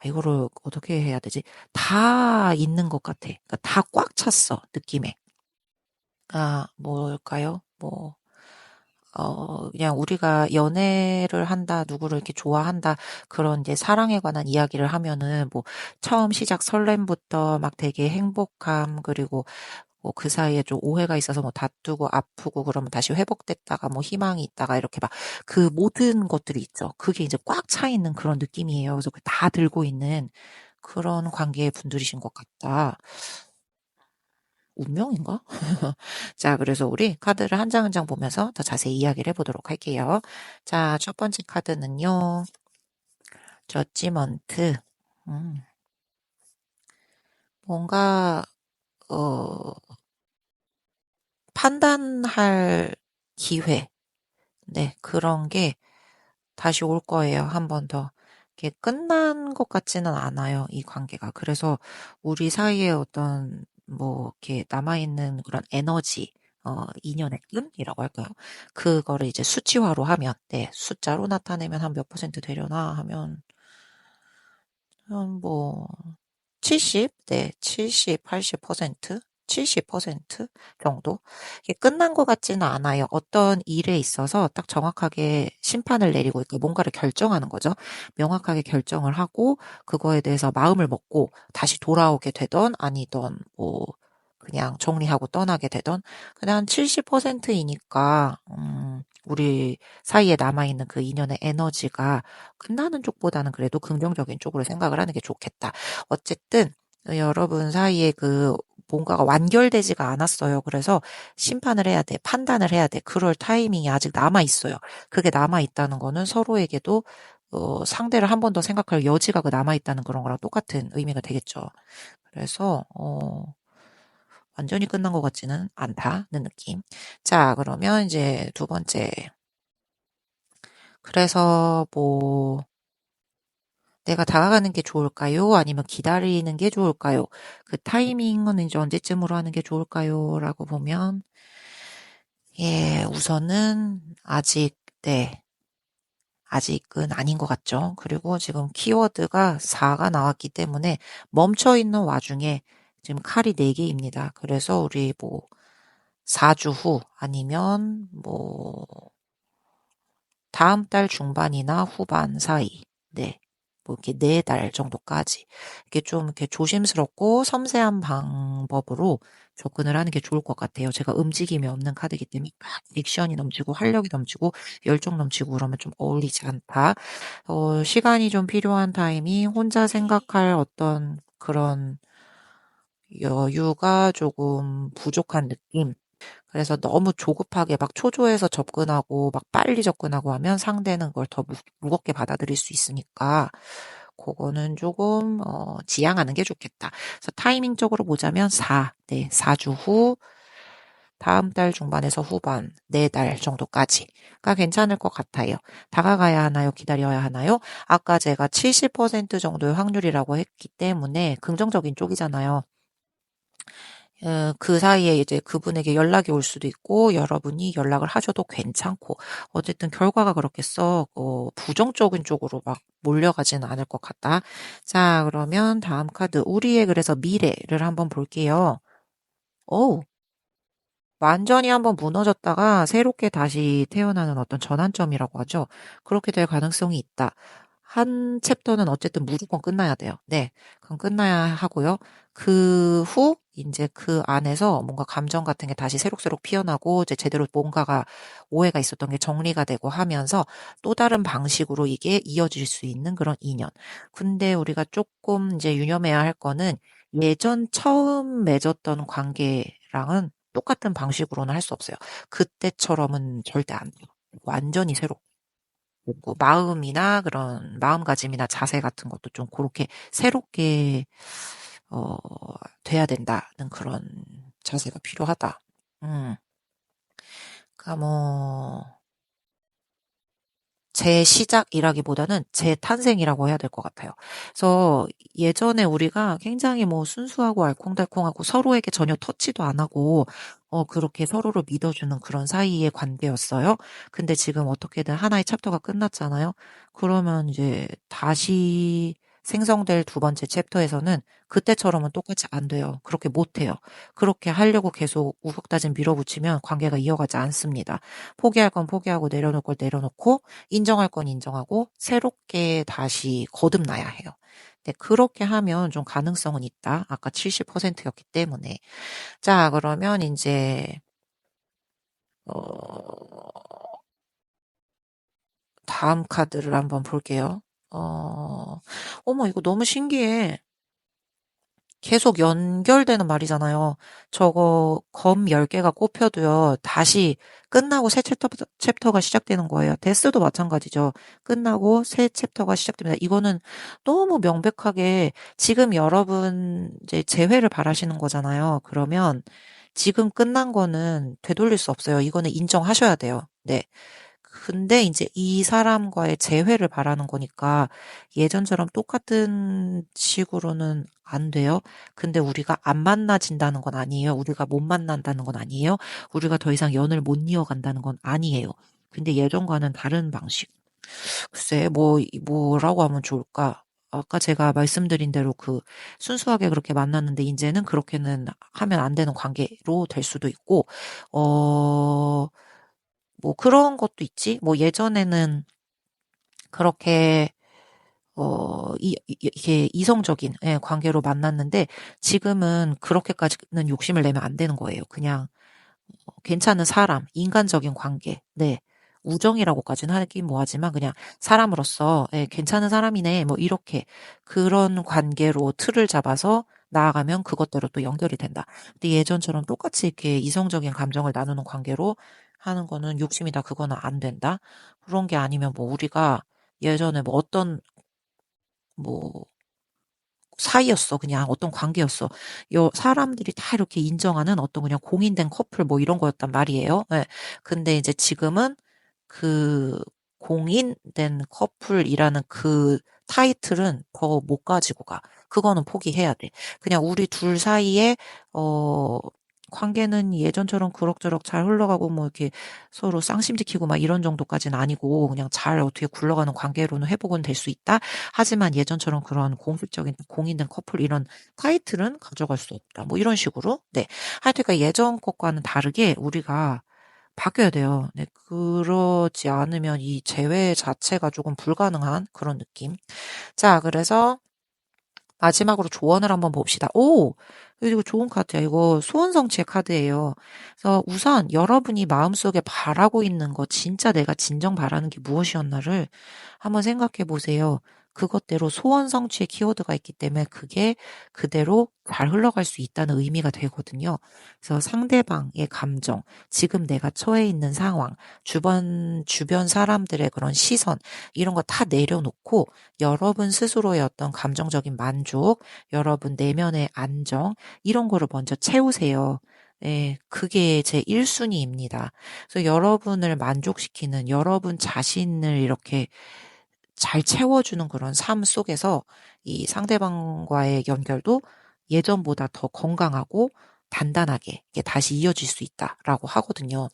이거를 어떻게 해야 되지? 다 있는 것 같아. 그러니까 다 꽉 찼어 느낌에. 아 뭘까요? 뭐 그냥 우리가 연애를 한다, 누구를 이렇게 좋아한다, 그런 이제 사랑에 관한 이야기를 하면은 뭐 처음 시작 설렘부터 막 되게 행복함, 그리고 뭐 그 사이에 좀 오해가 있어서 뭐 다투고 아프고 그러면 다시 회복됐다가 뭐 희망이 있다가 이렇게 막 그 모든 것들이 있죠. 그게 이제 꽉 차 있는 그런 느낌이에요. 그래서 다 들고 있는 그런 관계의 분들이신 것 같다. 운명인가? 자, 그래서 우리 카드를 한 장 한 장 보면서 더 자세히 이야기를 해보도록 할게요. 자, 첫 번째 카드는요. 저지먼트. 음, 뭔가 어, 판단할 기회. 네, 그런 게 다시 올 거예요. 한 번 더. 이게 끝난 것 같지는 않아요. 이 관계가. 그래서 우리 사이에 어떤 뭐 이렇게 남아있는 그런 에너지, 인연의 끈이라고 할까요? 그거를 이제 수치화로 하면, 네, 숫자로 나타내면 한 몇 퍼센트 되려나 하면 뭐 70, 네, 70, 80%, 70% 정도? 이게 끝난 것 같지는 않아요. 어떤 일에 있어서 딱 정확하게 심판을 내리고 있고 뭔가를 결정하는 거죠. 명확하게 결정을 하고 그거에 대해서 마음을 먹고 다시 돌아오게 되던 아니던 뭐 그냥 정리하고 떠나게 되던 그냥 한 70%이니까 우리 사이에 남아있는 그 인연의 에너지가 끝나는 쪽보다는 그래도 긍정적인 쪽으로 생각을 하는 게 좋겠다. 어쨌든 여러분 사이에 그 뭔가가 완결되지가 않았어요. 그래서 심판을 해야 돼. 판단을 해야 돼. 그럴 타이밍이 아직 남아있어요. 그게 남아있다는 거는 서로에게도 상대를 한 번 더 생각할 여지가 남아있다는 그런 거랑 똑같은 의미가 되겠죠. 그래서, 완전히 끝난 것 같지는 않다는 느낌. 자, 그러면 이제 두 번째. 그래서 뭐, 내가 다가가는 게 좋을까요? 아니면 기다리는 게 좋을까요? 그 타이밍은 이제 언제쯤으로 하는 게 좋을까요? 라고 보면, 예, 우선은 아직, 네, 아직은 아닌 것 같죠. 그리고 지금 키워드가 4가 나왔기 때문에 멈춰 있는 와중에 지금 칼이 4개입니다. 그래서 우리 뭐, 4주 후 아니면 뭐, 다음 달 중반이나 후반 사이, 네. 뭐 이렇게 4달 정도까지. 이렇게 좀 이렇게 조심스럽고 섬세한 방법으로 접근을 하는 게 좋을 것 같아요. 제가 움직임이 없는 카드이기 때문에 막 액션이 넘치고 활력이 넘치고 열정 넘치고 그러면 좀 어울리지 않다. 시간이 좀 필요한 타임이 혼자 생각할 어떤 그런 여유가 조금 부족한 느낌. 그래서 너무 조급하게 막 초조해서 접근하고 막 빨리 접근하고 하면 상대는 그걸 더 무겁게 받아들일 수 있으니까 그거는 조금 지양하는 게 좋겠다. 그래서 타이밍적으로 보자면 4, 네, 4주 후 다음 달 중반에서 후반 4달 정도까지가 괜찮을 것 같아요. 다가가야 하나요? 기다려야 하나요? 아까 제가 70% 정도의 확률이라고 했기 때문에 긍정적인 쪽이잖아요. 그 사이에 이제 그분에게 연락이 올 수도 있고 여러분이 연락을 하셔도 괜찮고 어쨌든 결과가 그렇게 썩 부정적인 쪽으로 막 몰려가지는 않을 것 같다. 자, 그러면 다음 카드 우리의 그래서 미래를 한번 볼게요. 오, 완전히 한번 무너졌다가 새롭게 다시 태어나는 어떤 전환점이라고 하죠. 그렇게 될 가능성이 있다. 한 챕터는 어쨌든 무조건 끝나야 돼요. 네. 그럼 끝나야 하고요. 그 후, 이제 그 안에서 뭔가 감정 같은 게 다시 새록새록 피어나고, 이제 제대로 뭔가가 오해가 있었던 게 정리가 되고 하면서 또 다른 방식으로 이게 이어질 수 있는 그런 인연. 근데 우리가 조금 이제 유념해야 할 거는 예전 처음 맺었던 관계랑은 똑같은 방식으로는 할 수 없어요. 그때처럼은 절대 안 돼요. 완전히 새로. 고 마음이나 그런 마음가짐이나 자세 같은 것도 좀 그렇게 새롭게 어, 돼야 된다는 그런 자세가 필요하다. 음, 그러니까 뭐 재시작이라기보다는 재탄생이라고 해야 될 것 같아요. 그래서 예전에 우리가 굉장히 뭐 순수하고 알콩달콩하고 서로에게 전혀 터치도 안 하고 그렇게 서로를 믿어주는 그런 사이의 관계였어요. 근데 지금 어떻게든 하나의 챕터가 끝났잖아요. 그러면 이제 다시 생성될 두 번째 챕터에서는 그때처럼은 똑같이 안 돼요. 그렇게 못 해요. 그렇게 하려고 계속 우격다짐 밀어붙이면 관계가 이어가지 않습니다. 포기할 건 포기하고 내려놓을 걸 내려놓고 인정할 건 인정하고 새롭게 다시 거듭나야 해요. 네, 그렇게 하면 좀 가능성은 있다. 아까 70%였기 때문에. 자, 그러면 이제 다음 카드를 한번 볼게요. 어머, 이거 너무 신기해. 계속 연결되는 말이잖아요. 저거 검 10개가 꼽혀도요. 다시 끝나고 새 챕터가 시작되는 거예요. 데스도 마찬가지죠. 끝나고 새 챕터가 시작됩니다. 이거는 너무 명백하게 지금 여러분 이제 재회를 바라시는 거잖아요. 그러면 지금 끝난 거는 되돌릴 수 없어요. 이거는 인정하셔야 돼요. 네. 근데 이제 이 사람과의 재회를 바라는 거니까 예전처럼 똑같은 식으로는 안 돼요. 근데 우리가 안 만나진다는 건 아니에요. 우리가 못 만난다는 건 아니에요. 우리가 더 이상 연을 못 이어간다는 건 아니에요. 근데 예전과는 다른 방식. 글쎄, 뭐라고 하면 좋을까? 아까 제가 말씀드린 대로 그 순수하게 그렇게 만났는데 이제는 그렇게는 하면 안 되는 관계로 될 수도 있고, 뭐 그런 것도 있지. 뭐 예전에는 그렇게 이게 이성적인 예, 관계로 만났는데 지금은 그렇게까지는 욕심을 내면 안 되는 거예요. 그냥 괜찮은 사람, 인간적인 관계. 네. 우정이라고까지는 하긴 뭐하지만 그냥 사람으로서 예, 괜찮은 사람이네. 뭐 이렇게 그런 관계로 틀을 잡아서 나아가면 그것대로 또 연결이 된다. 근데 예전처럼 똑같이 이렇게 이성적인 감정을 나누는 관계로 하는 거는 욕심이다. 그거는 안 된다. 그런 게 아니면 뭐 우리가 예전에 뭐 어떤 뭐 사이였어. 그냥 어떤 관계였어. 사람들이 다 이렇게 인정하는 어떤 그냥 공인된 커플 뭐 이런 거였단 말이에요. 예. 근데 이제 지금은 그 공인된 커플이라는 그 타이틀은 더 못 가지고 가. 그거는 포기해야 돼. 그냥 우리 둘 사이에 관계는 예전처럼 그럭저럭 잘 흘러가고 뭐 이렇게 서로 쌍심 지키고 막 이런 정도까지는 아니고 그냥 잘 어떻게 굴러가는 관계로는 회복은 될 수 있다. 하지만 예전처럼 그런 공식적인 공인된 커플 이런 타이틀은 가져갈 수 없다. 뭐 이런 식으로. 네. 하여튼 그러니까 예전 것과는 다르게 우리가 바뀌어야 돼요. 네. 그러지 않으면 이 재회 자체가 조금 불가능한 그런 느낌. 자, 그래서 마지막으로 조언을 한번 봅시다. 오! 이거 좋은 카드야. 이거 소원성취의 카드예요. 그래서 우선 여러분이 마음속에 바라고 있는 거, 진짜 내가 진정 바라는 게 무엇이었나를 한번 생각해 보세요. 그것대로 소원성취의 키워드가 있기 때문에 그게 그대로 잘 흘러갈 수 있다는 의미가 되거든요. 그래서 상대방의 감정, 지금 내가 처해 있는 상황, 주변 사람들의 그런 시선, 이런 거 다 내려놓고 여러분 스스로의 어떤 감정적인 만족, 여러분 내면의 안정, 이런 거를 먼저 채우세요. 예, 그게 제 1순위입니다. 그래서 여러분을 만족시키는 여러분 자신을 이렇게 잘 채워주는 그런 삶 속에서 이 상대방과의 연결도 예전보다 더 건강하고 단단하게 이게 다시 이어질 수 있다라고 하거든요.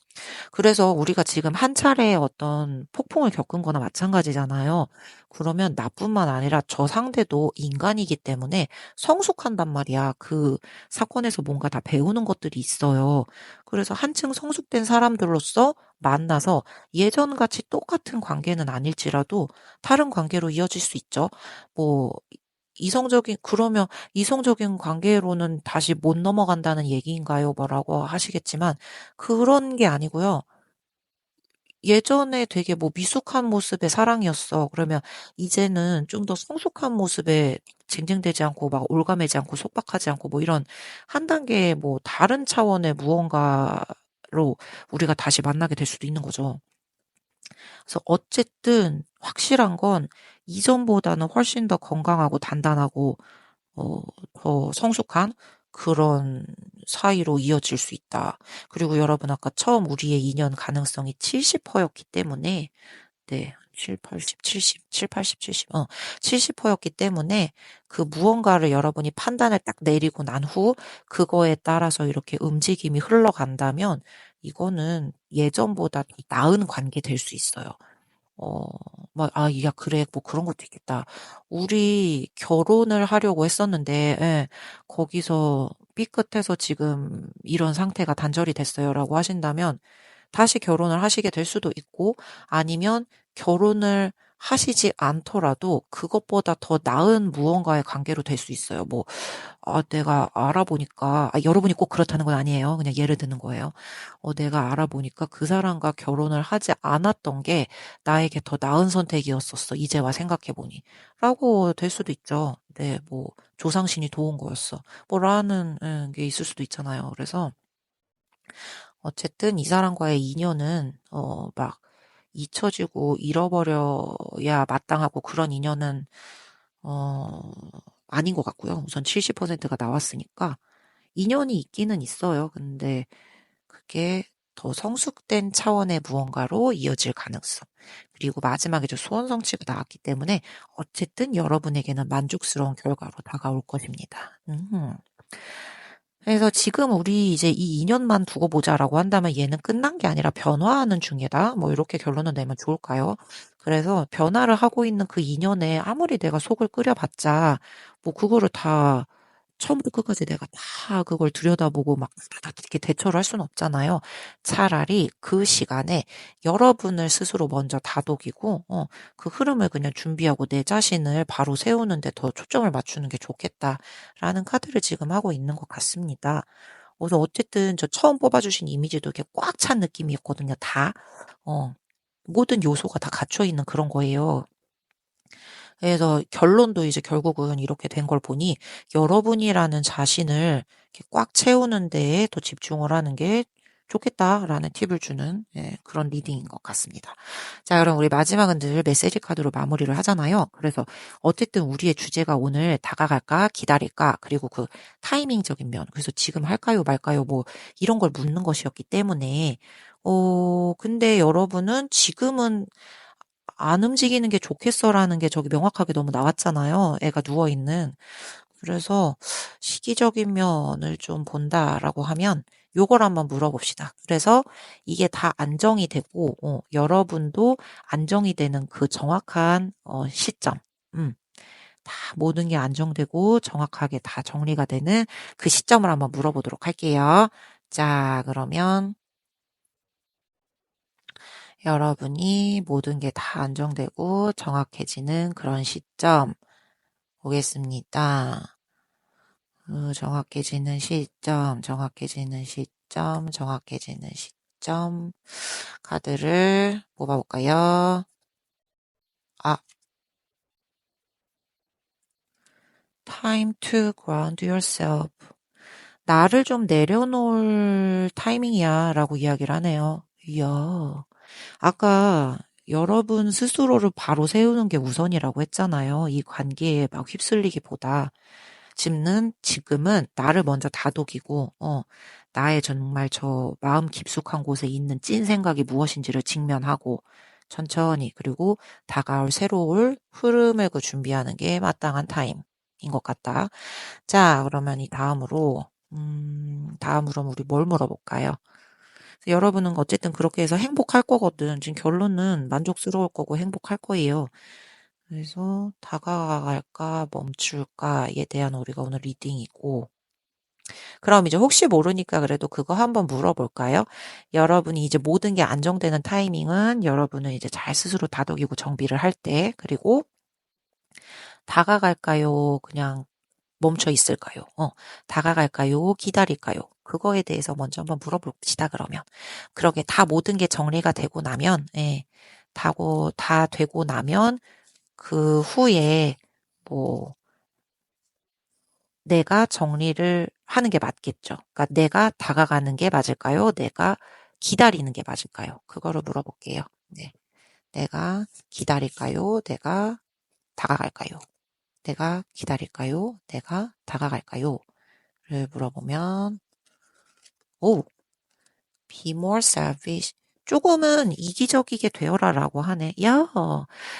그래서 우리가 지금 한 차례의 어떤 폭풍을 겪은 거나 마찬가지잖아요. 그러면 나뿐만 아니라 저 상대도 인간이기 때문에 성숙한단 말이야. 그 사건에서 뭔가 다 배우는 것들이 있어요. 그래서 한층 성숙된 사람들로서 만나서 예전같이 똑같은 관계는 아닐지라도 다른 관계로 이어질 수 있죠. 뭐 그러면 이성적인 관계로는 다시 못 넘어간다는 얘기인가요? 뭐라고 하시겠지만, 그런 게 아니고요. 예전에 되게 뭐 미숙한 모습의 사랑이었어. 그러면 이제는 좀 더 성숙한 모습에 쟁쟁되지 않고 막 올가매지 않고 속박하지 않고 뭐 이런 한 단계 뭐 다른 차원의 무언가로 우리가 다시 만나게 될 수도 있는 거죠. 그래서 어쨌든 확실한 건 이전보다는 훨씬 더 건강하고 단단하고 어, 더 성숙한 그런 사이로 이어질 수 있다. 그리고 여러분 아까 처음 우리의 인연 가능성이 70%였기 때문에 네. 7, 80, 70, 7, 80, 70, 70%였기 때문에 그 무언가를 여러분이 판단을 딱 내리고 난 후 그거에 따라서 이렇게 움직임이 흘러간다면 이거는 예전보다 더 나은 관계 될 수 있어요. 어, 야, 그래, 뭐 그런 것도 있겠다. 우리 결혼을 하려고 했었는데, 예, 거기서 삐끗해서 지금 이런 상태가 단절이 됐어요라고 하신다면, 다시 결혼을 하시게 될 수도 있고, 아니면 결혼을 하시지 않더라도 그것보다 더 나은 무언가의 관계로 될 수 있어요. 뭐, 내가 알아보니까, 여러분이 꼭 그렇다는 건 아니에요. 그냥 예를 드는 거예요. 내가 알아보니까 그 사람과 결혼을 하지 않았던 게 나에게 더 나은 선택이었었어. 이제 와 생각해보니. 라고 될 수도 있죠. 네, 뭐, 조상신이 도운 거였어. 뭐, 라는 게 있을 수도 있잖아요. 그래서, 어쨌든 이 사람과의 인연은, 막, 잊혀지고 잃어버려야 마땅하고 그런 인연은, 어, 아닌 것 같고요. 우선 70%가 나왔으니까. 인연이 있기는 있어요. 근데 그게 더 성숙된 차원의 무언가로 이어질 가능성. 그리고 마지막에 저 소원 성취가 나왔기 때문에 어쨌든 여러분에게는 만족스러운 결과로 다가올 것입니다. 그래서 지금 우리 이제 이 2년만 두고 보자라고 한다면 얘는 끝난 게 아니라 변화하는 중이다. 뭐 이렇게 결론을 내면 좋을까요? 그래서 변화를 하고 있는 그 2년에 아무리 내가 속을 끓여봤자 뭐 그거를 다 처음부터 끝까지 내가 다 그걸 들여다보고 막 이렇게 대처를 할 수는 없잖아요. 차라리 그 시간에 여러분을 스스로 먼저 다독이고, 그 흐름을 그냥 준비하고 내 자신을 바로 세우는데 더 초점을 맞추는 게 좋겠다라는 카드를 지금 하고 있는 것 같습니다. 그래서 어쨌든 저 처음 뽑아주신 이미지도 이렇게 꽉 찬 느낌이었거든요. 다, 모든 요소가 다 갖춰 있는 그런 거예요. 그래서 결론도 이제 결국은 이렇게 된 걸 보니 여러분이라는 자신을 이렇게 꽉 채우는 데에 더 집중을 하는 게 좋겠다라는 팁을 주는 그런 리딩인 것 같습니다. 자, 그럼 우리 마지막은 늘 메시지 카드로 마무리를 하잖아요. 그래서 어쨌든 우리의 주제가 오늘 다가갈까, 기다릴까, 그리고 그 타이밍적인 면, 그래서 지금 할까요, 말까요, 뭐 이런 걸 묻는 것이었기 때문에 근데 여러분은 지금은 안 움직이는 게 좋겠어라는 게 저기 명확하게 너무 나왔잖아요. 애가 누워있는. 그래서 시기적인 면을 좀 본다라고 하면 요걸 한번 물어봅시다. 그래서 이게 다 안정이 되고 여러분도 안정이 되는 그 정확한 시점. 음, 다 모든 게 안정되고 정확하게 다 정리가 되는 그 시점을 한번 물어보도록 할게요. 자, 그러면 여러분이 모든 게 다 안정되고 정확해지는 그런 시점 보겠습니다. 정확해지는 시점, 정확해지는 시점, 정확해지는 시점. 카드를 뽑아볼까요? 아, time to ground yourself. 나를 좀 내려놓을 타이밍이야 라고 이야기를 하네요. 이야. 아까 여러분 스스로를 바로 세우는 게 우선이라고 했잖아요. 이 관계에 막 휩쓸리기보다. 지금은 나를 먼저 다독이고, 나의 정말 저 마음 깊숙한 곳에 있는 찐 생각이 무엇인지를 직면하고, 천천히, 그리고 다가올 새로울 흐름을 그 준비하는 게 마땅한 타임인 것 같다. 자, 그러면 이 다음으로 우리 뭘 물어볼까요? 여러분은 어쨌든 그렇게 해서 행복할 거거든. 지금 결론은 만족스러울 거고 행복할 거예요. 그래서 다가갈까 멈출까에 대한 우리가 오늘 리딩이고, 그럼 이제 혹시 모르니까 그래도 그거 한번 물어볼까요? 여러분이 이제 모든 게 안정되는 타이밍은 여러분은 이제 잘 스스로 다독이고 정비를 할 때, 그리고 다가갈까요? 그냥 멈춰 있을까요? 다가갈까요? 기다릴까요? 그거에 대해서 먼저 한번 물어봅시다, 그러면. 그러게 다 모든 게 정리가 되고 나면, 다 되고 나면 그 후에 뭐 내가 정리를 하는 게 맞겠죠. 그러니까 내가 다가가는 게 맞을까요? 내가 기다리는 게 맞을까요? 그거를 물어볼게요. 네. 내가 기다릴까요? 내가 다가갈까요? 내가 기다릴까요? 내가 다가갈까요? 를 물어보면, 오, be more selfish. 조금은 이기적이게 되어라라고 하네. 야,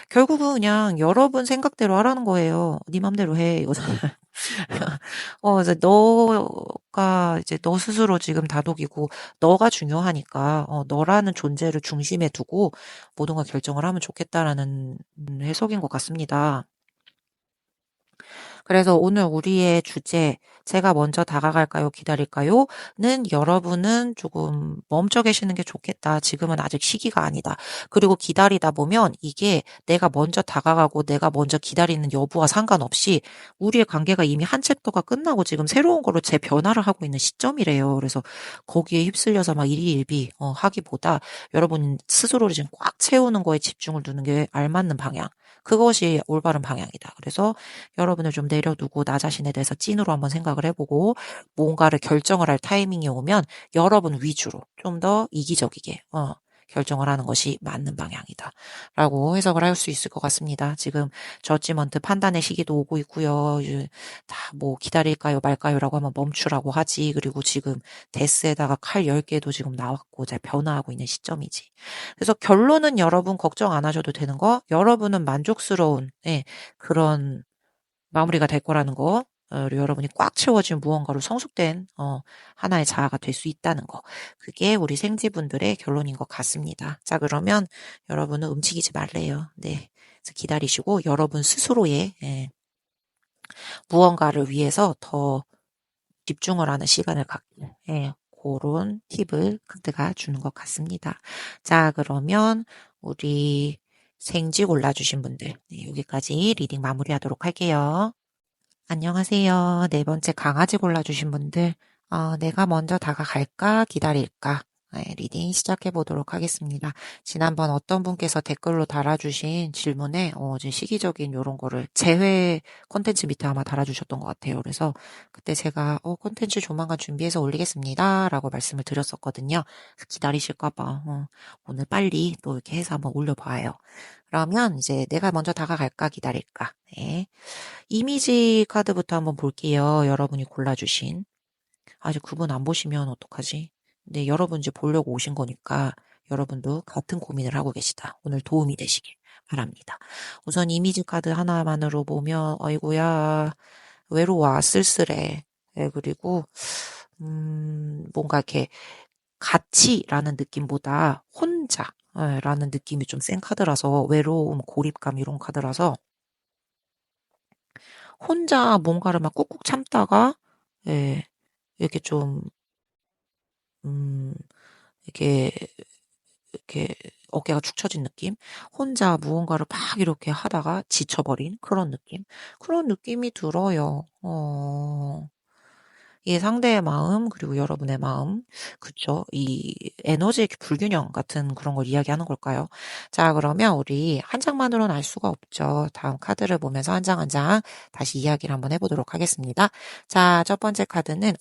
결국은 그냥 여러분 생각대로 하라는 거예요. 네 맘대로 해. 이거 그래서 너가 이제 너 스스로 지금 다독이고 너가 중요하니까 너라는 존재를 중심에 두고 모든 걸 결정을 하면 좋겠다라는 해석인 것 같습니다. 그래서 오늘 우리의 주제, 제가 먼저 다가갈까요? 기다릴까요? 는 여러분은 조금 멈춰 계시는 게 좋겠다. 지금은 아직 시기가 아니다. 그리고 기다리다 보면 이게 내가 먼저 다가가고 내가 먼저 기다리는 여부와 상관없이 우리의 관계가 이미 한 챕터가 끝나고 지금 새로운 거로 재변화를 하고 있는 시점이래요. 그래서 거기에 휩쓸려서 막 일희일비 하기보다 여러분 스스로를 지금 꽉 채우는 거에 집중을 두는 게 알맞는 방향. 그것이 올바른 방향이다. 그래서 여러분을 좀 내려두고 나 자신에 대해서 찐으로 한번 생각을 해보고 뭔가를 결정을 할 타이밍이 오면 여러분 위주로 좀 더 이기적이게 결정을 하는 것이 맞는 방향이다. 라고 해석을 할 수 있을 것 같습니다. 지금 저지먼트 판단의 시기도 오고 있고요. 다 뭐 기다릴까요 말까요 라고 하면 멈추라고 하지. 그리고 지금 데스에다가 칼 10개도 지금 나왔고 잘 변화하고 있는 시점이지. 그래서 결론은 여러분 걱정 안 하셔도 되는 거, 여러분은 만족스러운 그런 마무리가 될 거라는 거, 그리고 여러분이 꽉 채워진 무언가로 성숙된 하나의 자아가 될 수 있다는 거. 그게 우리 생지분들의 결론인 것 같습니다. 자, 그러면 여러분은 움직이지 말래요. 네. 그래서 기다리시고 여러분 스스로의 무언가를 위해서 더 집중을 하는 시간을 갖길. 그런 팁을 카드가 주는 것 같습니다. 자, 그러면 우리 생지 골라주신 분들, 네, 여기까지 리딩 마무리하도록 할게요. 안녕하세요. 네 번째 강아지 골라주신 분들, 내가 먼저 다가갈까, 기다릴까? 네, 리딩 시작해 보도록 하겠습니다. 지난번 어떤 분께서 댓글로 달아주신 질문에 지금 시기적인 요런 거를 제외 콘텐츠 밑에 아마 달아주셨던 것 같아요. 그래서 그때 제가 콘텐츠 조만간 준비해서 올리겠습니다 라고 말씀을 드렸었거든요. 기다리실까 봐 오늘 빨리 또 이렇게 해서 한번 올려봐요. 그러면 이제 내가 먼저 다가갈까 기다릴까. 네. 이미지 카드부터 한번 볼게요. 여러분이 골라주신. 아직 그분 안 보시면 어떡하지? 근데 여러분 이제 보려고 오신 거니까 여러분도 같은 고민을 하고 계시다. 오늘 도움이 되시길 바랍니다. 우선 이미지 카드 하나만으로 보면 어이구야 외로워 쓸쓸해. 예, 그리고 뭔가 이렇게 같이라는 느낌보다 혼자 라는 느낌이 좀 센 카드라서 외로움, 고립감 이런 카드라서 혼자 뭔가를 막 꾹꾹 참다가 예, 이렇게 좀 음, 이렇게 이렇게 어깨가 축 처진 느낌? 혼자 무언가를 막 이렇게 하다가 지쳐버린 그런 느낌? 그런 느낌이 들어요. 이 상대의 마음, 그리고 여러분의 마음. 그쵸? 이 에너지의 불균형 같은 그런 걸 이야기하는 걸까요? 자, 그러면 우리 한 장만으로는 알 수가 없죠. 다음 카드를 보면서 한 장 한 장 다시 이야기를 한번 해보도록 하겠습니다. 자, 첫 번째 카드는,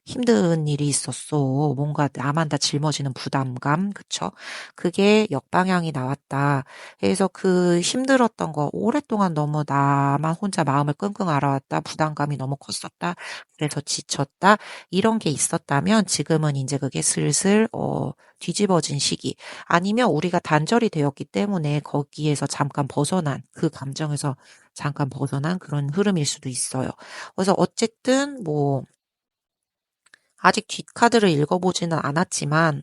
힘든 일이 있었어. 뭔가 나만 다 짊어지는 부담감, 그쵸? 그게 역방향이 나왔다. 그래서 그 힘들었던 거, 오랫동안 너무 나만 혼자 마음을 끙끙 앓아왔다. 부담감이 너무 컸었다. 그래서 지쳤다. 이런 게 있었다면 지금은 이제 그게 슬슬, 뒤집어진 시기. 아니면 우리가 단절이 되었기 때문에 거기에서 잠깐 벗어난, 그 감정에서 잠깐 벗어난 그런 흐름일 수도 있어요. 그래서 어쨌든 뭐, 아직 뒷카드를 읽어보지는 않았지만,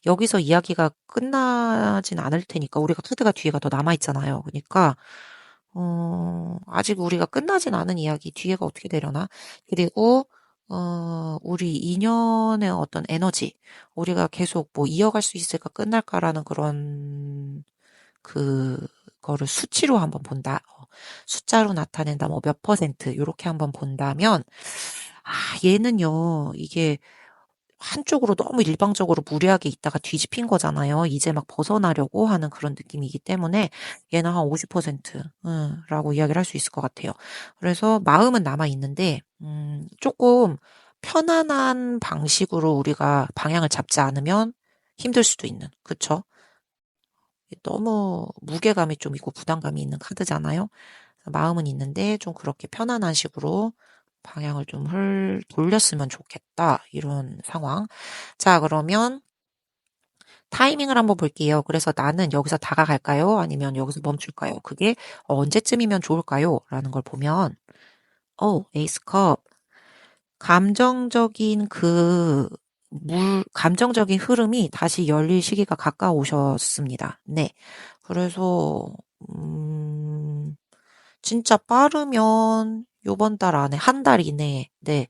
여기서 이야기가 끝나진 않을 테니까, 우리가 카드가 뒤에가 더 남아있잖아요. 그러니까, 아직 우리가 끝나진 않은 이야기, 뒤에가 어떻게 되려나? 그리고, 우리 인연의 어떤 에너지, 우리가 계속 뭐 이어갈 수 있을까, 끝날까라는 그런, 그거를 수치로 한번 본다. 숫자로 나타낸다, 뭐 몇 퍼센트, 요렇게 한번 본다면, 얘는요, 이게 한쪽으로 너무 일방적으로 무리하게 있다가 뒤집힌 거잖아요. 이제 막 벗어나려고 하는 그런 느낌이기 때문에 얘는 한 50%, 라고 이야기를 할 수 있을 것 같아요. 그래서 마음은 남아 있는데, 조금 편안한 방식으로 우리가 방향을 잡지 않으면 힘들 수도 있는, 그쵸? 너무 무게감이 좀 있고 부담감이 있는 카드잖아요. 마음은 있는데 좀 그렇게 편안한 식으로 방향을 좀 돌렸으면 좋겠다. 이런 상황. 자, 그러면 타이밍을 한번 볼게요. 그래서 나는 여기서 다가갈까요? 아니면 여기서 멈출까요? 그게 언제쯤이면 좋을까요? 라는 걸 보면, 에이스 컵. 감정적인 감정적인 흐름이 다시 열릴 시기가 가까우셨습니다. 네. 그래서, 음, 진짜 빠르면 요번 달 안에, 한 달 이내에, 네.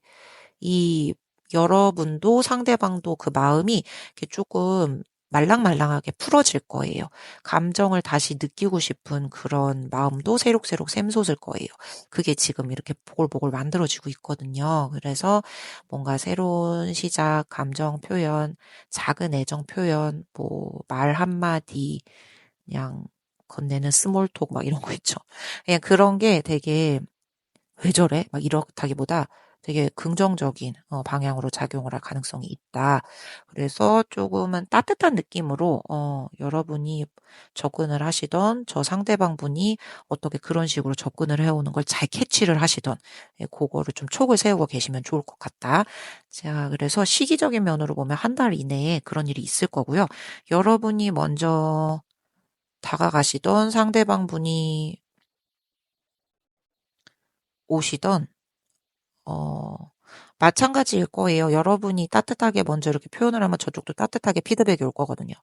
이 여러분도 상대방도 그 마음이 이렇게 조금 말랑말랑하게 풀어질 거예요. 감정을 다시 느끼고 싶은 그런 마음도 새록새록 샘솟을 거예요. 그게 지금 이렇게 보글보글 만들어지고 있거든요. 그래서 뭔가 새로운 시작, 감정 표현, 작은 애정 표현, 뭐, 말 한마디, 그냥 건네는 스몰톡 막 이런 거 있죠. 그냥 그런 게 되게 왜 저래? 막 이렇다기보다 되게 긍정적인 방향으로 작용을 할 가능성이 있다. 그래서 조금은 따뜻한 느낌으로 여러분이 접근을 하시던 저 상대방 분이 어떻게 그런 식으로 접근을 해오는 걸 잘 캐치를 하시던 그거를 좀 촉을 세우고 계시면 좋을 것 같다. 자, 그래서 시기적인 면으로 보면 한 달 이내에 그런 일이 있을 거고요. 여러분이 먼저 다가가시던 상대방 분이 오시던 어, 마찬가지일 거예요. 여러분이 따뜻하게 먼저 이렇게 표현을 하면 저쪽도 따뜻하게 피드백이 올 거거든요.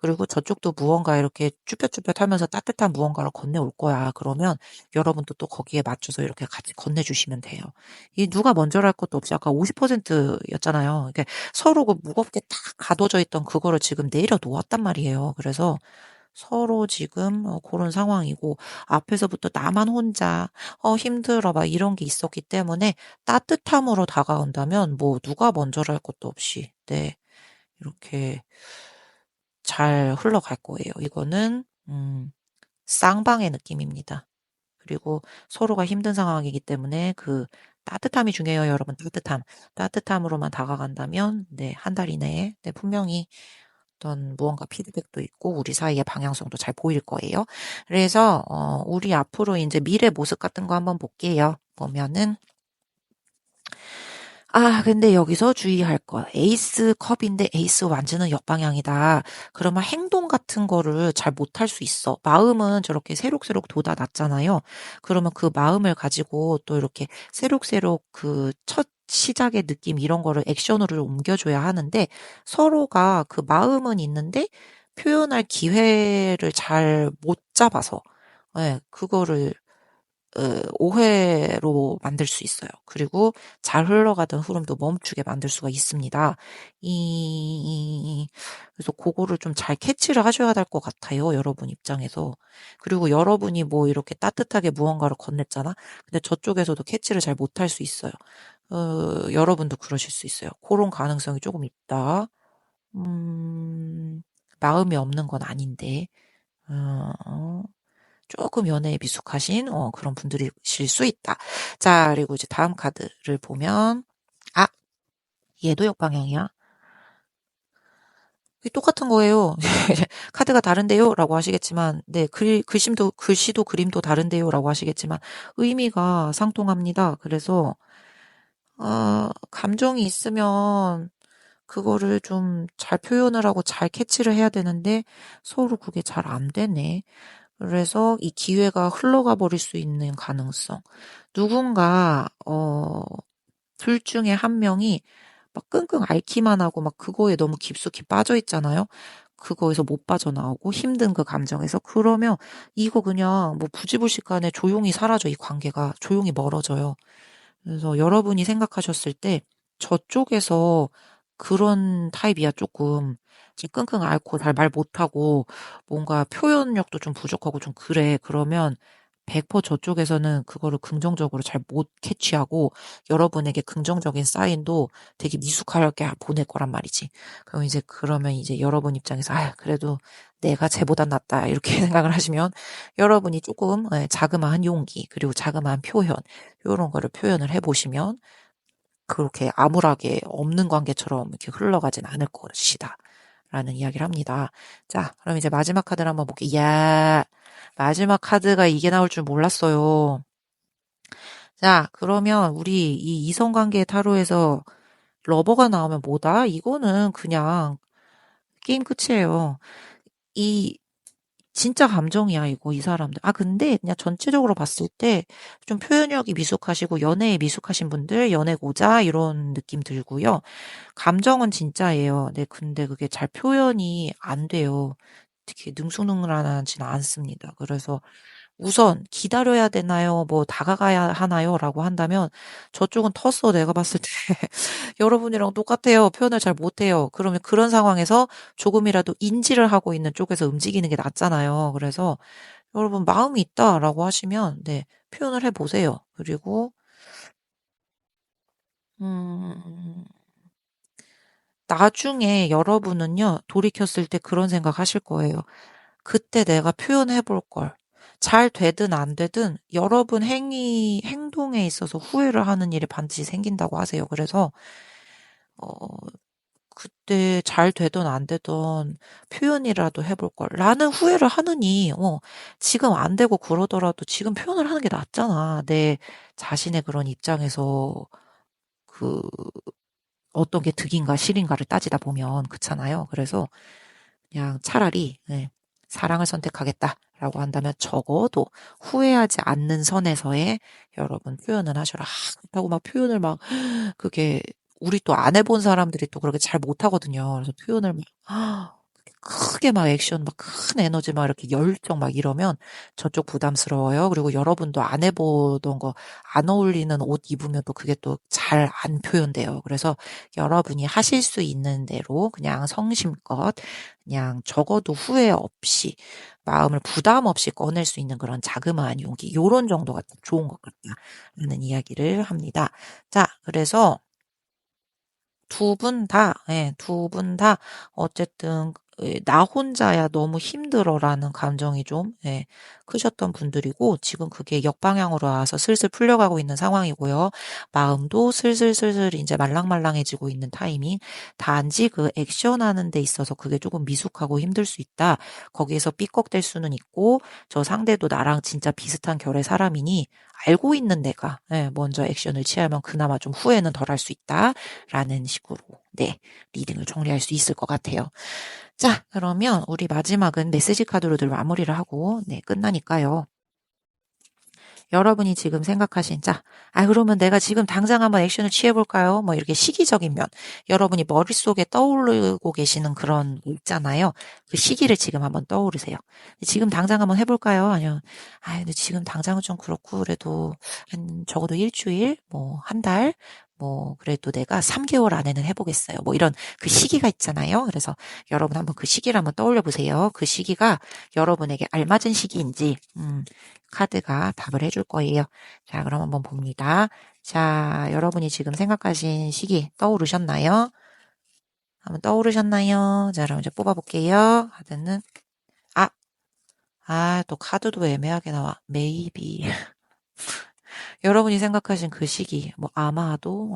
그리고 저쪽도 무언가 이렇게 쭈뼛쭈뼛 하면서 따뜻한 무언가를 건네올 거야. 그러면 여러분도 또 거기에 맞춰서 이렇게 같이 건네주시면 돼요. 이 누가 먼저랄 것도 없이 아까 50%였잖아요. 이게 서로 그 무겁게 딱 가둬져 있던 그거를 지금 내려놓았단 말이에요. 그래서 서로 지금 그런 상황이고 앞에서부터 나만 혼자 힘들어 막 이런 게 있었기 때문에 따뜻함으로 다가온다면 뭐 누가 먼저랄 것도 없이 네. 이렇게 잘 흘러갈 거예요. 이거는 쌍방의 느낌입니다. 그리고 서로가 힘든 상황이기 때문에 그 따뜻함이 중요해요, 여러분. 따뜻함. 따뜻함으로만 다가간다면 네, 한 달 이내에 네, 분명히 어떤 무언가 피드백도 있고 우리 사이의 방향성도 잘 보일 거예요. 그래서 우리 앞으로 이제 미래 모습 같은 거 한번 볼게요. 보면은 근데 여기서 주의할 거. 에이스 컵인데 에이스 완즈는 역방향이다. 그러면 행동 같은 거를 잘 못할 수 있어. 마음은 저렇게 새록새록 돋아났잖아요. 그러면 그 마음을 가지고 또 이렇게 새록새록 그 첫 시작의 느낌 이런 거를 액션으로 옮겨줘야 하는데 서로가 그 마음은 있는데 표현할 기회를 잘 못 잡아서 예, 그거를 오해로 만들 수 있어요. 그리고 잘 흘러가던 흐름도 멈추게 만들 수가 있습니다. 그래서 그거를 좀 잘 캐치를 하셔야 될 것 같아요. 여러분 입장에서. 그리고 여러분이 뭐 이렇게 따뜻하게 무언가를 건넸잖아? 근데 저쪽에서도 캐치를 잘 못할 수 있어요. 여러분도 그러실 수 있어요. 그런 가능성이 조금 있다. 마음이 없는 건 아닌데, 어, 조금 연애에 미숙하신 그런 분들이실 수 있다. 자, 그리고 이제 다음 카드를 보면 아, 얘도 역방향이야. 이게 똑같은 거예요. 카드가 다른데요라고 하시겠지만 네, 글씨도 그림도 다른데요라고 하시겠지만 의미가 상통합니다. 그래서 감정이 있으면 그거를 좀 잘 표현을 하고 잘 캐치를 해야 되는데 서로 그게 잘 안 되네. 그래서 이 기회가 흘러가 버릴 수 있는 가능성. 누군가, 둘 중에 한 명이 막 끙끙 앓기만 하고 막 그거에 너무 깊숙이 빠져 있잖아요. 그거에서 못 빠져나오고 힘든 그 감정에서. 그러면 이거 그냥 뭐 부지불식간에 조용히 사라져, 이 관계가. 조용히 멀어져요. 그래서 여러분이 생각하셨을 때 저쪽에서 그런 타입이야, 조금. 끙끙 앓고 잘 말 못하고 뭔가 표현력도 좀 부족하고 좀 그래. 그러면 100% 저쪽에서는 그거를 긍정적으로 잘 못 캐치하고 여러분에게 긍정적인 사인도 되게 미숙하게 보낼 거란 말이지. 그럼 이제 그러면 이제 여러분 입장에서 그래도 내가 쟤보단 낫다 이렇게 생각을 하시면 여러분이 조금 자그마한 용기 그리고 자그마한 표현 요런 거를 표현을 해보시면 그렇게 암울하게 없는 관계처럼 이렇게 흘러가진 않을 것이다. 라는 이야기를 합니다. 자, 그럼 이제 마지막 카드를 한번 볼게요. 이야, 마지막 카드가 이게 나올 줄 몰랐어요. 자, 그러면 우리 이 이성관계 타로에서 러버가 나오면 뭐다? 이거는 그냥 게임 끝이에요. 이 진짜 감정이야, 이거, 이 사람들. 근데 그냥 전체적으로 봤을 때 좀 표현력이 미숙하시고 연애에 미숙하신 분들, 연애고자 이런 느낌 들고요. 감정은 진짜예요. 네, 근데 그게 잘 표현이 안 돼요. 특히 능수능란하지는 않습니다. 그래서 우선 기다려야 되나요? 뭐 다가가야 하나요? 라고 한다면 저쪽은 텄어, 내가 봤을 때. 여러분이랑 똑같아요. 표현을 잘 못해요. 그러면 그런 상황에서 조금이라도 인지를 하고 있는 쪽에서 움직이는 게 낫잖아요. 그래서 여러분 마음이 있다라고 하시면 네, 표현을 해보세요. 그리고 음, 나중에 여러분은요, 돌이켰을 때 그런 생각 하실 거예요. 그때 내가 표현해 볼 걸. 잘 되든 안 되든 여러분 행동에 있어서 후회를 하는 일이 반드시 생긴다고 하세요. 그래서, 어, 그때 잘 되든 안 되든 표현이라도 해볼 걸. 라는 후회를 하느니, 지금 안 되고 그러더라도 지금 표현을 하는 게 낫잖아. 내 자신의 그런 입장에서 그 어떤 게 득인가 실인가를 따지다 보면 그렇잖아요. 그래서 그냥 차라리 네, 사랑을 선택하겠다라고 한다면 적어도 후회하지 않는 선에서의 여러분 표현을 하셔라. 그렇다고 막 표현을 막 그게 우리 또 안 해본 사람들이 또 그렇게 잘 못하거든요. 그래서 표현을 막 크게 막 액션 막 큰 에너지 막 이렇게 열정 막 이러면 저쪽 부담스러워요. 그리고 여러분도 안 해보던 거 안 어울리는 옷 입으면 또 그게 또 잘 안 표현돼요. 그래서 여러분이 하실 수 있는 대로 그냥 성심껏 그냥 적어도 후회 없이 마음을 부담 없이 꺼낼 수 있는 그런 자그마한 용기 요런 정도가 좋은 것 같다라는 이야기를 합니다. 자, 그래서 두 분 다, 예, 두 분 다, 어쨌든, 나 혼자야 너무 힘들어라는 감정이 좀, 예, 크셨던 분들이고, 지금 그게 역방향으로 와서 슬슬 풀려가고 있는 상황이고요. 마음도 슬슬슬슬 이제 말랑말랑해지고 있는 타이밍. 단지 그 액션하는 데 있어서 그게 조금 미숙하고 힘들 수 있다. 거기에서 삐걱댈 수는 있고, 저 상대도 나랑 진짜 비슷한 결의 사람이니, 알고 있는 내가, 예, 먼저 액션을 취하면 그나마 좀 후회는 덜 할 수 있다. 라는 식으로, 네, 리딩을 정리할 수 있을 것 같아요. 자, 그러면 우리 마지막은 메시지 카드로들 마무리를 하고, 네, 끝나니까요. 여러분이 지금 생각하신, 자, 그러면 내가 지금 당장 한번 액션을 취해볼까요? 뭐 이렇게 시기적인 면, 여러분이 머릿속에 떠오르고 계시는 그런 거 있잖아요. 그 시기를 지금 한번 떠오르세요. 지금 당장 한번 해볼까요? 아니면, 근데 지금 당장은 좀 그렇고, 그래도 한 적어도 일주일, 뭐, 한 달, 뭐, 그래도 내가 3개월 안에는 해보겠어요. 뭐 이런 그 시기가 있잖아요. 그래서 여러분 한번 그 시기를 한번 떠올려 보세요. 그 시기가 여러분에게 알맞은 시기인지, 카드가 답을 해줄 거예요. 자, 그럼 한번 봅니다. 자, 여러분이 지금 생각하신 시기 떠오르셨나요? 한번 떠오르셨나요? 자, 그럼 이제 뽑아볼게요. 카드는, 아, 또 카드도 애매하게 나와. Maybe. 여러분이 생각하신 그 시기, 뭐, 아마도,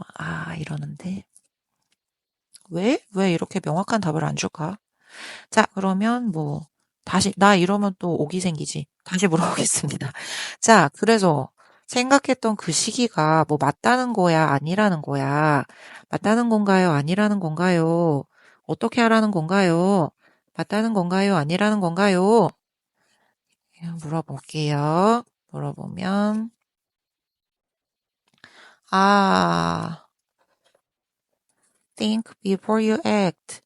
이러는데. 왜 이렇게 명확한 답을 안 줄까? 자, 그러면 뭐, 다시, 나 이러면 또 오기 생기지. 다시 물어보겠습니다. 자, 그래서 생각했던 그 시기가 뭐 맞다는 거야, 아니라는 거야? 맞다는 건가요, 아니라는 건가요? 어떻게 하라는 건가요? 맞다는 건가요, 아니라는 건가요? 물어볼게요. 물어보면, 아, think before you act.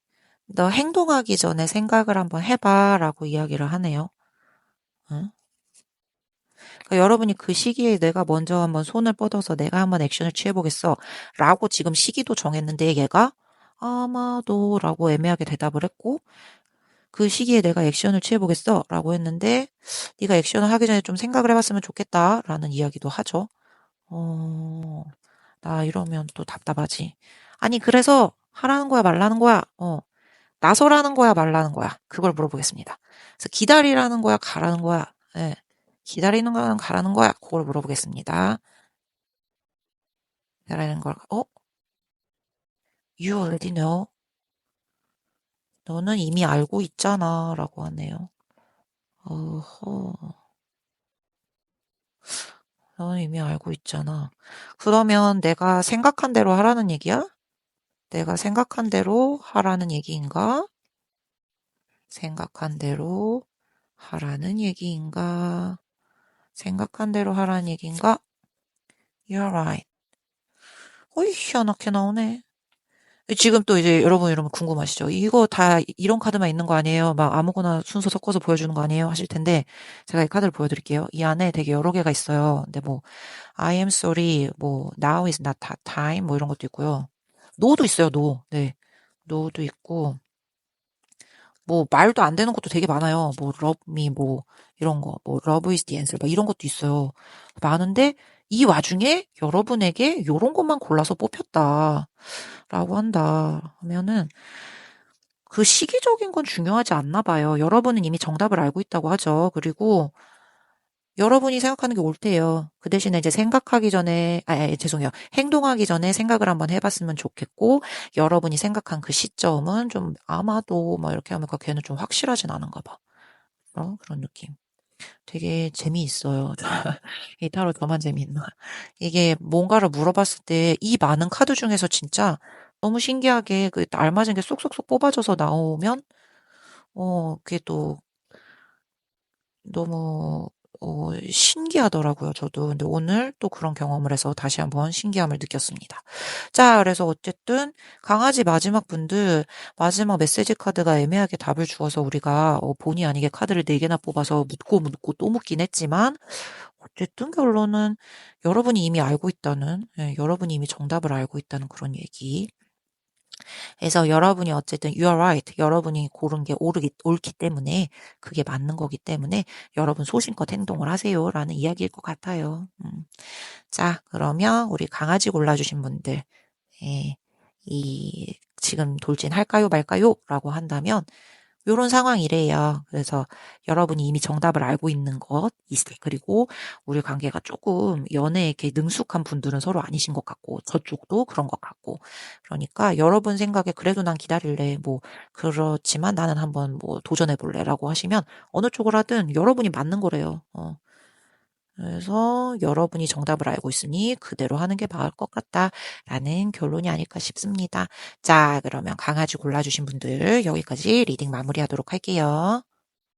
너 행동하기 전에 생각을 한번 해봐 라고 이야기를 하네요. 응? 그러니까 여러분이 그 시기에 내가 먼저 한번 손을 뻗어서 내가 한번 액션을 취해보겠어 라고 지금 시기도 정했는데 얘가 아마도 라고 애매하게 대답을 했고 그 시기에 내가 액션을 취해보겠어 라고 했는데 네가 액션을 하기 전에 좀 생각을 해봤으면 좋겠다 라는 이야기도 하죠. 나 이러면 또 답답하지. 아니 그래서 하라는 거야 말라는 거야? 나서라는 거야, 말라는 거야? 그걸 물어보겠습니다. 그래서 기다리라는 거야, 가라는 거야? 예. 기다리는 거야, 가라는 거야? 그걸 물어보겠습니다. 기다리는 걸, You already know. 너는 이미 알고 있잖아. 라고 하네요. 어허. 너는 이미 알고 있잖아. 그러면 내가 생각한 대로 하라는 얘기야? 내가 생각한 대로 하라는 얘기인가? 생각한 대로 하라는 얘기인가? 생각한 대로 하라는 얘기인가? You're right. 어이, 희한하게 나오네. 지금 또 이제 여러분 궁금하시죠? 이거 다 이런 카드만 있는 거 아니에요? 막 아무거나 순서 섞어서 보여주는 거 아니에요? 하실 텐데, 제가 이 카드를 보여드릴게요. 이 안에 되게 여러 개가 있어요. 근데 뭐, I am sorry, 뭐, now is not that time, 뭐 이런 것도 있고요. no도 있어요, no. 네. no도 있고, 뭐, 말도 안 되는 것도 되게 많아요. 뭐, love me, 뭐, 이런 거, 뭐, love is the answer, 막 이런 것도 있어요. 많은데, 이 와중에 여러분에게 요런 것만 골라서 뽑혔다. 라고 한다 하면은 그 시기적인 건 중요하지 않나 봐요. 여러분은 이미 정답을 알고 있다고 하죠. 그리고 여러분이 생각하는 게 옳대요. 그 대신에 이제 생각하기 전에, 죄송해요. 행동하기 전에 생각을 한번 해봤으면 좋겠고, 여러분이 생각한 그 시점은 좀 아마도 막 이렇게 하면 걔는 좀 확실하진 않은가 봐. 그런 느낌. 되게 재미있어요. 이 타로 저만 재미있나? 이게 뭔가를 물어봤을 때 이 많은 카드 중에서 진짜 너무 신기하게 그 알맞은 게 쏙쏙쏙 뽑아져서 나오면 그게 또 너무 신기하더라고요, 저도. 근데 오늘 또 그런 경험을 해서 다시 한번 신기함을 느꼈습니다. 자, 그래서 어쨌든 강아지 마지막 분들 마지막 메시지 카드가 애매하게 답을 주어서 우리가 본의 아니게 카드를 4개나 뽑아서 묻고 또 묻긴 했지만 어쨌든 결론은 여러분이 이미 알고 있다는, 여러분이 이미 정답을 알고 있다는 그런 얘기. 그래서 여러분이 어쨌든 you are right. 여러분이 고른 게 옳기 때문에 그게 맞는 거기 때문에 여러분 소신껏 행동을 하세요라는 이야기일 것 같아요. 자, 그러면 우리 강아지 골라주신 분들, 예, 지금 돌진할까요, 말까요? 라고 한다면, 요런 상황이래요. 그래서 여러분이 이미 정답을 알고 있는 것, 그리고 우리 관계가 조금 연애에 이렇게 능숙한 분들은 서로 아니신 것 같고, 저쪽도 그런 것 같고. 그러니까 여러분 생각에 그래도 난 기다릴래. 뭐, 그렇지만 나는 한번 뭐 도전해볼래. 라고 하시면 어느 쪽을 하든 여러분이 맞는 거래요. 그래서 여러분이 정답을 알고 있으니 그대로 하는 게 나을 것 같다라는 결론이 아닐까 싶습니다. 자, 그러면 강아지 골라주신 분들 여기까지 리딩 마무리하도록 할게요.